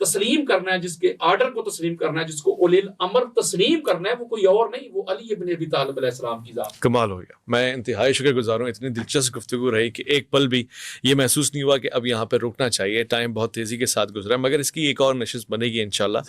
तस्लीम करना है, जिसके आर्डर को तस्लीम करना है, जिसको उलिल अमर तस्लीम करना है, वो कोई और नहीं, वो अली इब्न अबी तालिब अलैहिस्सलाम की जात। कमाल हो गया। मैं इंतहाई शुक्रगुजार हूँ, इतनी दिलचस्प गुफ्तगू रही कि एक पल भी ये महसूस नहीं हुआ कि अब यहाँ पर रुकना चाहिए। टाइम बहुत तेज़ी के साथ गुजरा, मगर इसकी एक और नशिस्त बनेगी इंशाल्लाह।